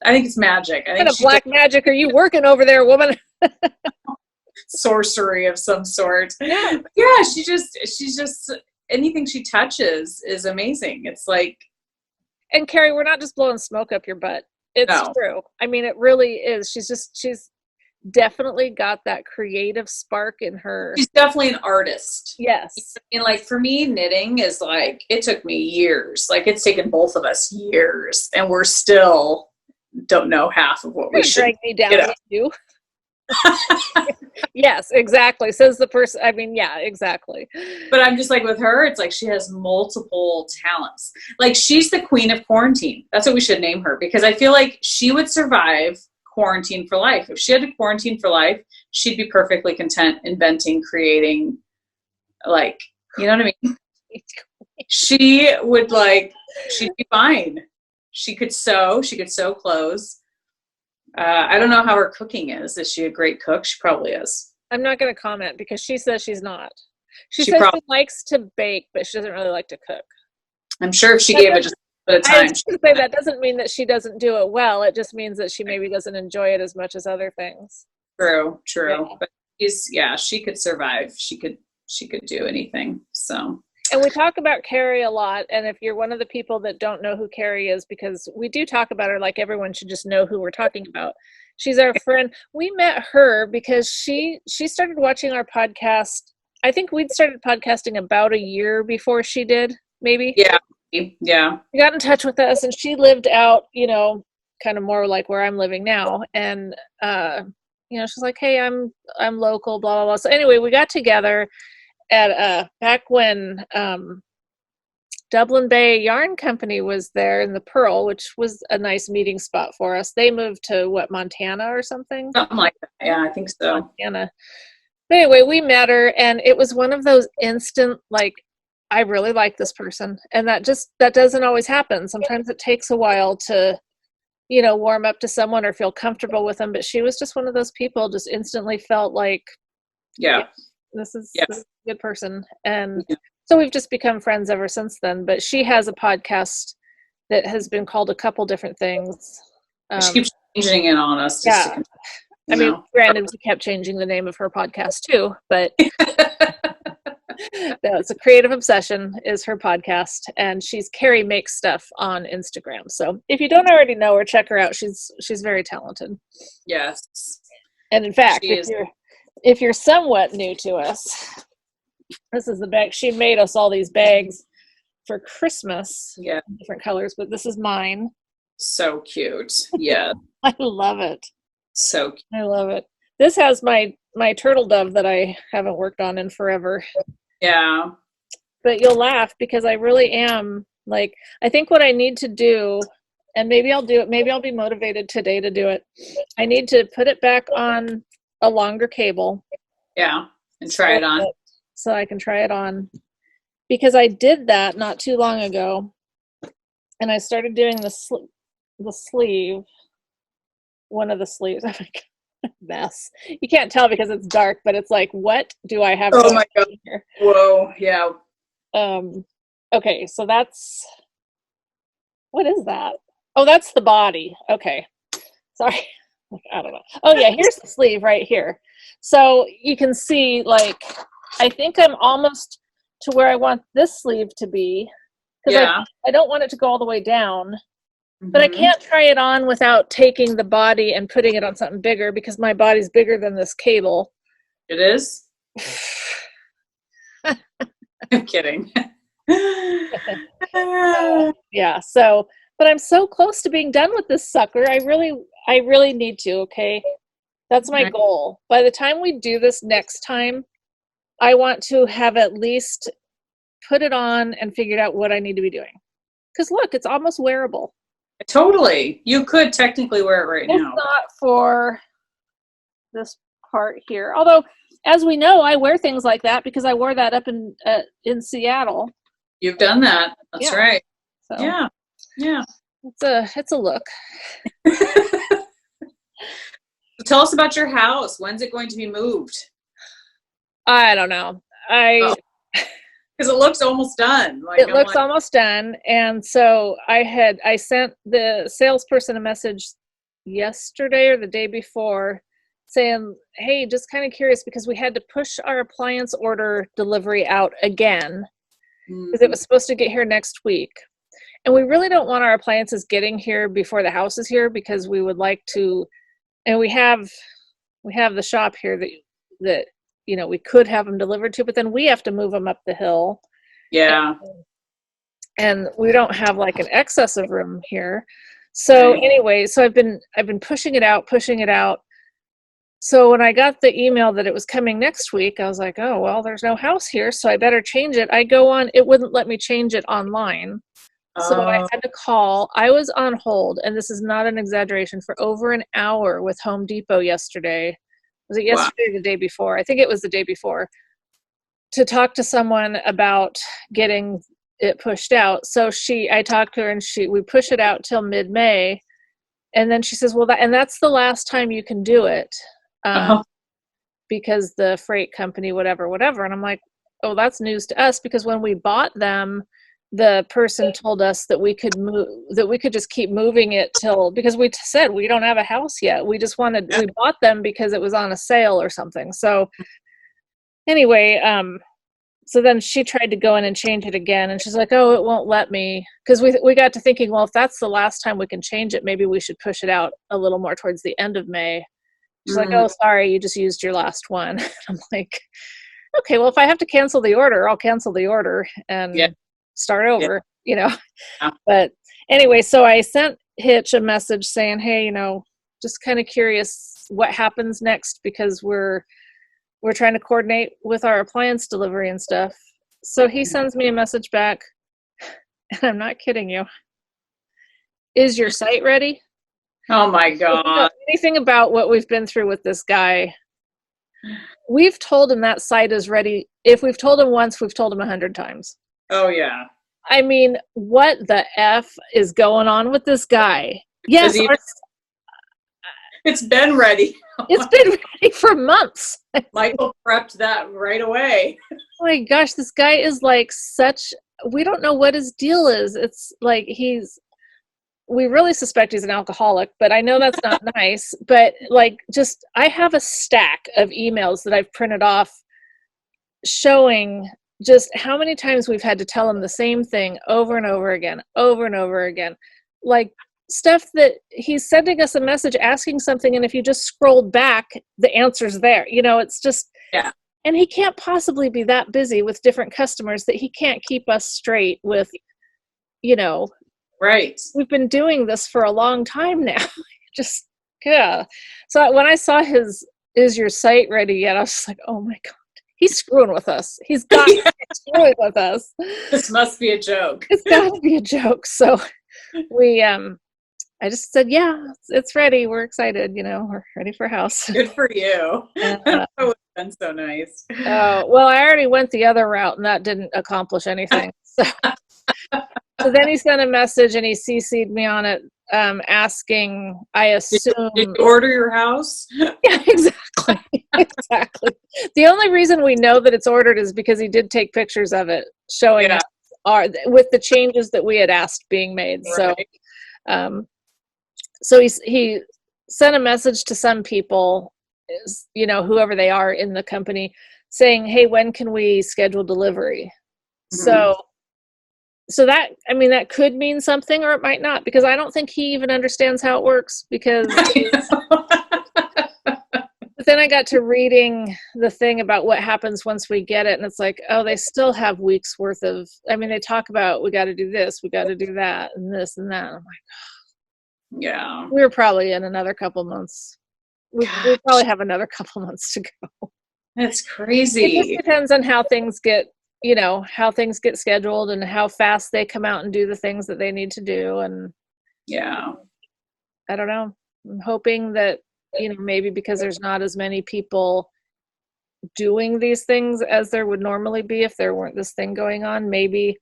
I think it's magic. What kind of black magic are you working over there, woman? Sorcery of some sort. Yeah, she's just anything she touches is amazing. It's like, and Carrie, we're not just blowing smoke up your butt. It's true. I mean, it really is. She's definitely got that creative spark in her. She's definitely an artist. Yes. And like for me, knitting is like, it took me years. Like it's taken both of us years and we're still don't know half of what we should. Drag me down with you. Yes, exactly. Says the person. I mean, yeah, exactly. But I'm just like with her, it's like she has multiple talents. Like she's the queen of quarantine. That's what we should name her because I feel like she would survive quarantine for life. If she had to quarantine for life, she'd be perfectly content inventing, creating, like, you know what I mean? She'd be fine. She could sew clothes. I don't know how her cooking is. Is she a great cook? She probably is. I'm not going to comment because she says she's not. She says she likes to bake, but she doesn't really like to cook. I'm sure if she gave it just a bit of time. I was going to say that doesn't mean that she doesn't do it well. It just means that she maybe doesn't enjoy it as much as other things. True. Yeah. But she could survive. She could do anything. So. And we talk about Carrie a lot, and if you're one of the people that don't know who Carrie is, because we do talk about her like everyone should just know who we're talking about. She's our friend. We met her because she started watching our podcast. I think we'd started podcasting about a year before she did, maybe. Yeah. She got in touch with us, and she lived out, kind of more like where I'm living now. And, she's like, hey, I'm local, blah, blah, blah. So anyway, we got together at back when Dublin Bay Yarn Company was there in the Pearl, which was a nice meeting spot for us. They moved to Montana or something? Something like that. Yeah, I think so. Montana. But anyway, we met her, and it was one of those instant, like, I really like this person. And that doesn't always happen. Sometimes it takes a while to, warm up to someone or feel comfortable with them. But she was just one of those people, just instantly felt like, this is a good person. And so we've just become friends ever since then. But she has a podcast that has been called a couple different things. She keeps changing it on us. I mean, granted, we kept changing the name of her podcast too, but no, it's a Creative Obsession is her podcast, and she's Carrie Makes Stuff on Instagram. So if you don't already know her, check her out. She's very talented. Yes. And in fact, if you're somewhat new to us, this is the bag. She made us all these bags for Christmas. Yeah. Different colors, but this is mine. So cute. Yeah. I love it. So cute. I love it. This has my turtle dove that I haven't worked on in forever. Yeah. but you'll laugh because I really am like, I think what I need to do, and maybe I'll do it, maybe I'll be motivated today to do it. I need to put it back on a longer cable. Yeah, and try it on. So I can try it on. Because I did that not too long ago. And I started doing the sleeve, one of the sleeves. I'm like, mess. You can't tell because it's dark, but it's like, what do I have? Oh my God. Here? Whoa. Yeah. Okay. So that's, what is that? Oh, that's the body. Okay. Sorry. I don't know. Oh yeah. Here's the sleeve right here. So you can see, like, I think I'm almost to where I want this sleeve to be. Because I don't want it to go all the way down. But I can't try it on without taking the body and putting it on something bigger because my body's bigger than this cable. It is? I'm kidding. Yeah, so, but I'm so close to being done with this sucker. I really need to, okay? That's my goal. By the time we do this next time, I want to have at least put it on and figured out what I need to be doing. Because look, it's almost wearable. Totally. You could technically wear it right now. It's not for this part here. Although, as we know, I wear things like that because I wore that up in Seattle. You've done that. That's right. So, yeah. It's a look. So tell us about your house. When's it going to be moved? I don't know. Because it looks almost done. It looks almost done. And so I sent the salesperson a message yesterday or the day before saying, hey, just kind of curious because we had to push our appliance order delivery out again because it was supposed to get here next week. And we really don't want our appliances getting here before the house is here because we would like to, and we have the shop here that you know, we could have them delivered to, but then we have to move them up the hill. Yeah. And we don't have like an excess of room here. So anyway, so I've been pushing it out. So when I got the email that it was coming next week, I was like, oh, well, there's no house here, so I better change it. I go on, it wouldn't let me change it online. So I had to call. I was on hold, and this is not an exaggeration, for over an hour with Home Depot yesterday. Was it yesterday or the day before? I think it was the day before, to talk to someone about getting it pushed out. So I talked to her and we push it out till mid-May. And then she says, well, that's the last time you can do it because the freight company, whatever. And I'm like, oh, that's news to us because when we bought them, the person told us that we could just keep moving it because we said we don't have a house yet. We just we bought them because it was on a sale or something. So anyway, so then she tried to go in and change it again, and she's like, oh, it won't let me. Because we got to thinking, well, if that's the last time we can change it, maybe we should push it out a little more towards the end of May. She's like, oh, sorry, you just used your last one. I'm like, okay, well, if I have to cancel the order, I'll cancel the order and start over, you know. But anyway, so I sent Hitch a message saying, hey, you know, just kind of curious what happens next because we're trying to coordinate with our appliance delivery and stuff. So he sends me a message back, and I'm not kidding you. Is your site ready? Oh my God. Anything about what we've been through with this guy. We've told him that site is ready. If we've told him once, we've told him 100 times. Oh yeah. I mean, what the F is going on with this guy? Yes. It's been ready. It's been ready for months. Michael prepped that right away. Oh my gosh, this guy is like we don't know what his deal is. It's like we really suspect he's an alcoholic, but I know that's not nice. But like, I have a stack of emails that I've printed off showing just how many times we've had to tell him the same thing over and over again. Like stuff that he's sending us a message asking something, and if you just scroll back, the answer's there. You know, it's just, and he can't possibly be that busy with different customers that he can't keep us straight with, you know. Right. We've been doing this for a long time now. So when I saw his, is your site ready yet? I was just like, oh my God. he's screwing with us. He's got to be screwing with us. This must be a joke. It's got to be a joke. So we, I just said, yeah, it's ready. We're excited. We're ready for a house. Good for you. And, that would have been so nice. Well, I already went the other route and that didn't accomplish anything. So then he sent a message and he CC'd me on it, asking, I assume. Did you order your house? Yeah, exactly. Exactly. The only reason we know that it's ordered is because he did take pictures of it showing us with the changes that we had asked being made. Right. So he sent a message to some people, whoever they are in the company, saying, hey, when can we schedule delivery? Mm-hmm. So that, that could mean something, or it might not, because I don't think he even understands how it works, because but then I got to reading the thing about what happens once we get it, and it's like, oh, they still have weeks worth of, they talk about, we got to do this, we got to do that, and this and that. I'm like, yeah, we're probably in another couple months. We probably have another couple months to go. That's crazy. It just depends on how things get, how things get scheduled and how fast they come out and do the things that they need to do. And yeah, I don't know. I'm hoping that, maybe because there's not as many people doing these things as there would normally be if there weren't this thing going on, maybe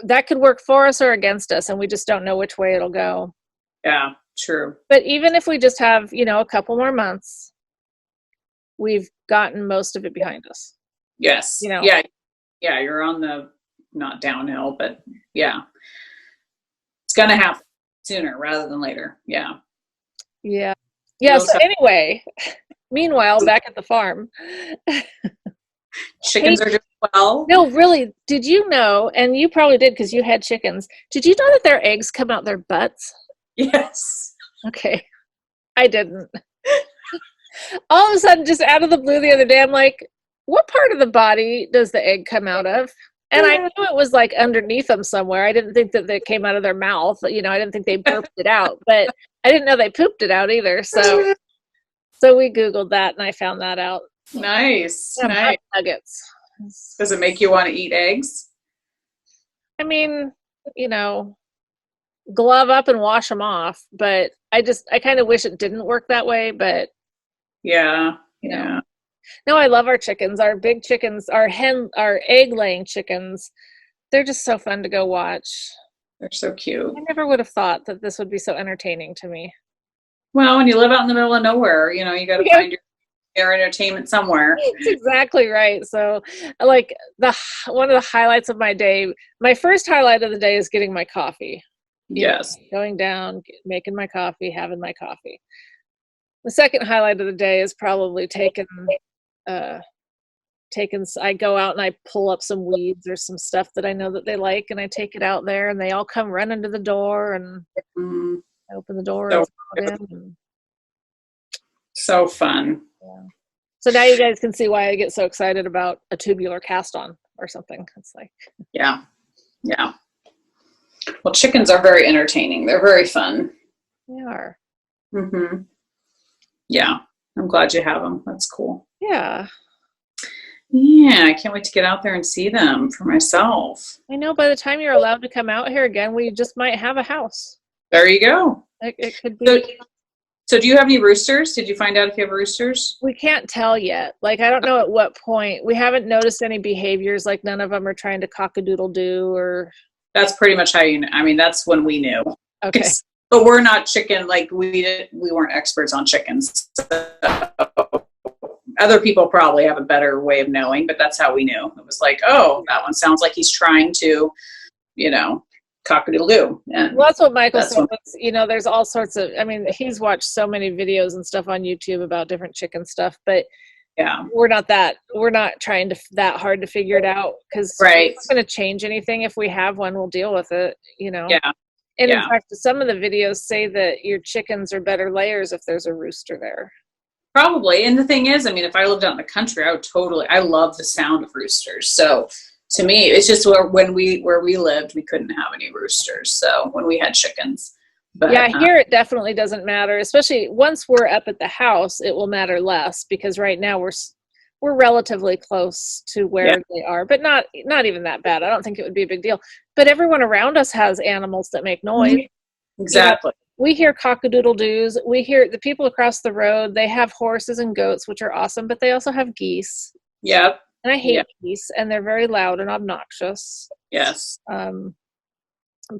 that could work for us or against us, and we just don't know which way it'll go. Yeah, true. But even if we just have, a couple more months, we've gotten most of it behind us. Yes. Yeah, you're on the, not downhill, but yeah. It's going to happen sooner rather than later. Yeah. Yeah. Yeah, so anyway, meanwhile, back at the farm. Chickens are doing well. No, really, did you know, and you probably did because you had chickens, did you know that their eggs come out their butts? Yes. Okay. I didn't. All of a sudden, just out of the blue the other day, I'm like, what part of the body does the egg come out of? And I knew it was like underneath them somewhere. I didn't think that it came out of their mouth. I didn't think they burped it out, but I didn't know they pooped it out either. So we Googled that and I found that out. Nice. Yeah, nice. Nuggets. Does it make you want to eat eggs? Glove up and wash them off, but I kind of wish it didn't work that way, but yeah. No, I love our chickens. Our big chickens, our egg laying chickens. They're just so fun to go watch. They're so cute. I never would have thought that this would be so entertaining to me. Well, when you live out in the middle of nowhere, you got to find your entertainment somewhere. That's exactly right. So like one of the highlights of my day, my first highlight of the day is getting my coffee. Yes. Going down, making my coffee, having my coffee. The second highlight of the day is probably I go out and I pull up some weeds or some stuff that I know that they like, and I take it out there and they all come running to the door, and I open the door and so fun. Yeah. So now you guys can see why I get so excited about a tubular cast on or something. It's like, yeah. Well, chickens are very entertaining. They're very fun. They are. Mm-hmm. Yeah. I'm glad you have them. That's cool. Yeah. Yeah. I can't wait to get out there and see them for myself. I know by the time you're allowed to come out here again, we just might have a house. There you go. It could be. So do you have any roosters? Did you find out if you have roosters? We can't tell yet. Like, I don't know at what point. We haven't noticed any behaviors. Like, none of them are trying to cock-a-doodle-doo or... That's pretty much how you know. That's when we knew. Okay. But we're not chicken, like we weren't experts on chickens. So other people probably have a better way of knowing, but that's how we knew. It was like, oh, that one sounds like he's trying to, cock-a-doodle-doo. And well, that's what Michael said. There's all sorts of, he's watched so many videos and stuff on YouTube about different chicken stuff, but yeah, we're not trying to that hard to figure it out, because it's not going to change anything. If we have one, we'll deal with it, Yeah. And in fact, some of the videos say that your chickens are better layers if there's a rooster there. Probably. And the thing is, if I lived out in the country, I love the sound of roosters. So to me, it's just where we lived, we couldn't have any roosters. So when we had chickens. But, here it definitely doesn't matter, especially once we're up at the house, it will matter less, because right now we're we're relatively close to where they are, but not even that bad. I don't think it would be a big deal. But everyone around us has animals that make noise. Exactly. We hear cockadoodle-doos. We hear the people across the road. They have horses and goats, which are awesome, but they also have geese. Yep. And I hate geese, and they're very loud and obnoxious. Yes.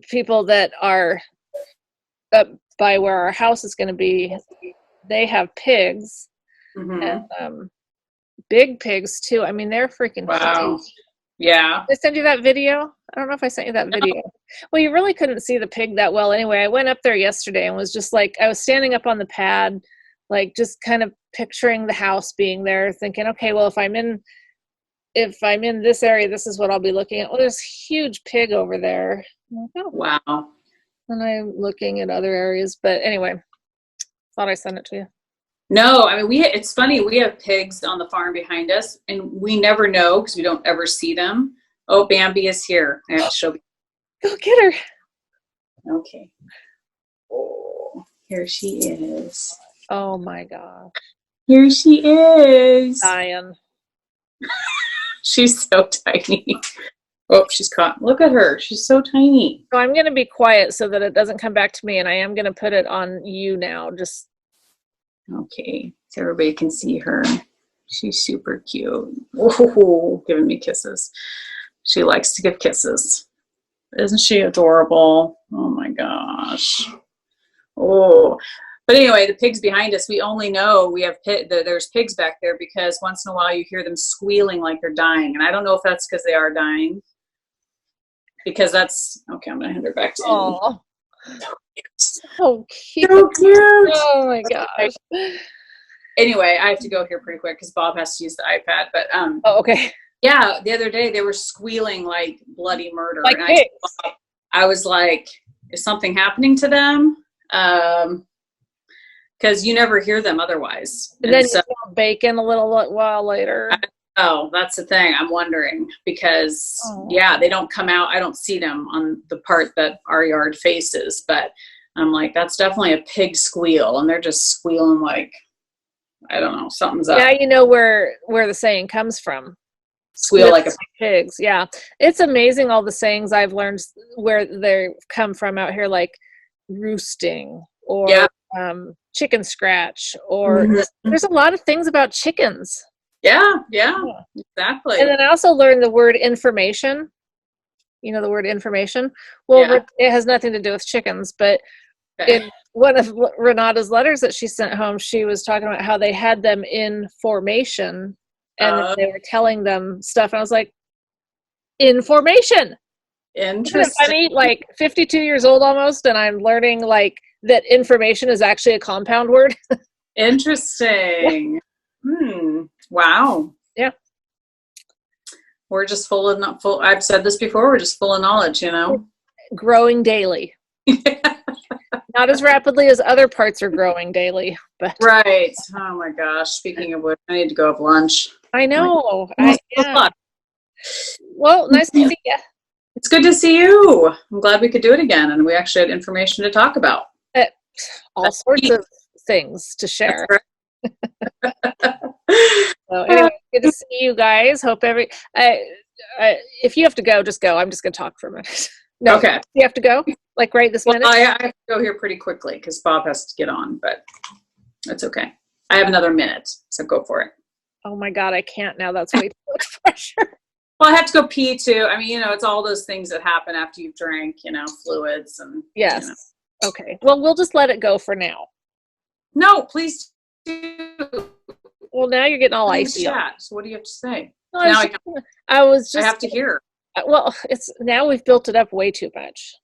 People that are up by where our house is going to be, they have pigs, and big pigs too. I mean, they're freaking huge. Yeah. Did I send you that video? I don't know if I sent you that video. Well, you really couldn't see the pig that well anyway. I went up there yesterday and was just like, I was standing up on the pad, like just kind of picturing the house being there, thinking, okay, well, if I'm in this area, this is what I'll be looking at. Well, there's a huge pig over there. I'm like, oh. Wow. And I'm looking at other areas, but anyway, thought I sent it to you. No, I mean, it's funny. We have pigs on the farm behind us, and we never know because we don't ever see them. Oh, Bambi is here. I have to show. Go get her. Okay. Oh, here she is. Oh my gosh. Here she is. Dying. She's so tiny. Oh, she's caught. Look at her. She's so tiny. So I'm going to be quiet so that it doesn't come back to me, and I am going to put it on you now. Just okay, so everybody can see her. She's super cute. Oh, giving me kisses. She likes to give kisses. Isn't she adorable? Oh my gosh. Oh, but anyway, the pigs behind us, we only know we have there's pigs back there because once in a while you hear them squealing like they're dying. And I don't know if that's because they are dying. Because that's, okay, I'm going to hand her back to you. Oh, so cute. So cute. Oh my gosh. Anyway, I have to go here pretty quick because Bob has to use the iPad. But oh, okay. Yeah, the other day they were squealing like bloody murder. Like and pigs. I was like, is something happening to them? Because you never hear them otherwise. And then you smell bacon a little while later. Oh, that's the thing. I'm wondering because, they don't come out. I don't see them on the part that our yard faces, but I'm like, that's definitely a pig squeal. And they're just squealing like, I don't know, something's up. Yeah, you know where the saying comes from. Squeal like a pigs. Yeah. It's amazing all the sayings I've learned where they come from out here, like roosting or chicken scratch, or there's a lot of things about chickens. Yeah, exactly. And then I also learned the word information. You know the word information? Well, it has nothing to do with chickens, but in one of Renata's letters that she sent home, she was talking about how they had them in formation and they were telling them stuff. And I was like, information. Interesting. I mean, like 52 years old almost, and I'm learning like that information is actually a compound word. Interesting. Wow. Yeah. We're just full. I've said this before. We're just full of knowledge, you know. Growing daily. Not as rapidly as other parts are growing daily, but right. Oh my gosh. Speaking of which, I need to go have lunch. I know. Well, nice to see you. It's good to see you. I'm glad we could do it again, and we actually had information to talk about. All sorts of things to share. So anyway, good to see you guys. Hope if you have to go, just go. I'm just going to talk for a minute. No, okay. You have to go? Like right this minute? I have to go here pretty quickly because Bob has to get on, but that's okay. I have another minute, so go for it. Oh my God, I can't now. That's way too much pressure. Well, I have to go pee too. I mean, you know, it's all those things that happen after you've drank, you know, fluids and. Yes. You know. Okay. Well, we'll just let it go for now. No, please do. Well, now you're getting all icy. Chat. So what do you have to say? No, I have to hear. Well, now we've built it up way too much.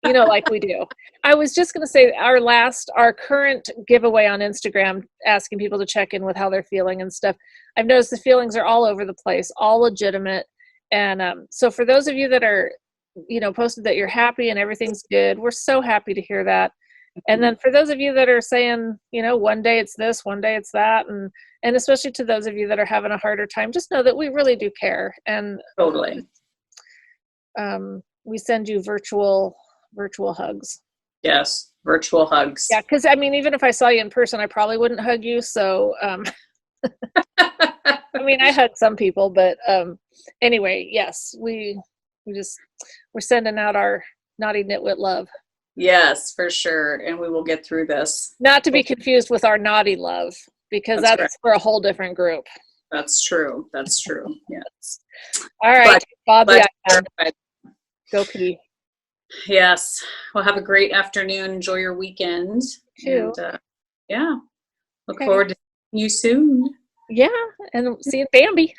You know, like we do. I was just going to say our current giveaway on Instagram, asking people to check in with how they're feeling and stuff. I've noticed the feelings are all over the place, all legitimate. And so for those of you that are, you know, posted that you're happy and everything's good, we're so happy to hear that. And then for those of you that are saying, you know, one day it's this, one day it's that, and especially to those of you that are having a harder time, just know that we really do care. And totally. We send you virtual hugs. Yes, virtual hugs. Yeah, because I mean, even if I saw you in person, I probably wouldn't hug you. So I mean, I hug some people, but anyway, yes, we're sending out our naughty nitwit love. Yes, for sure. And we will get through this. Not to be confused with our naughty love, because that's right. for a whole different group. That's true. That's true. Yes. All right, Bobby, go pee. Yes. Well, have a great afternoon. Enjoy your weekend. Too. And yeah, look forward to seeing you soon. Yeah, and seeing Bambi.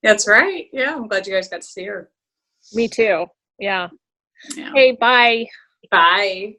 That's right. Yeah, I'm glad you guys got to see her. Me too. Yeah. Hey, bye. Bye.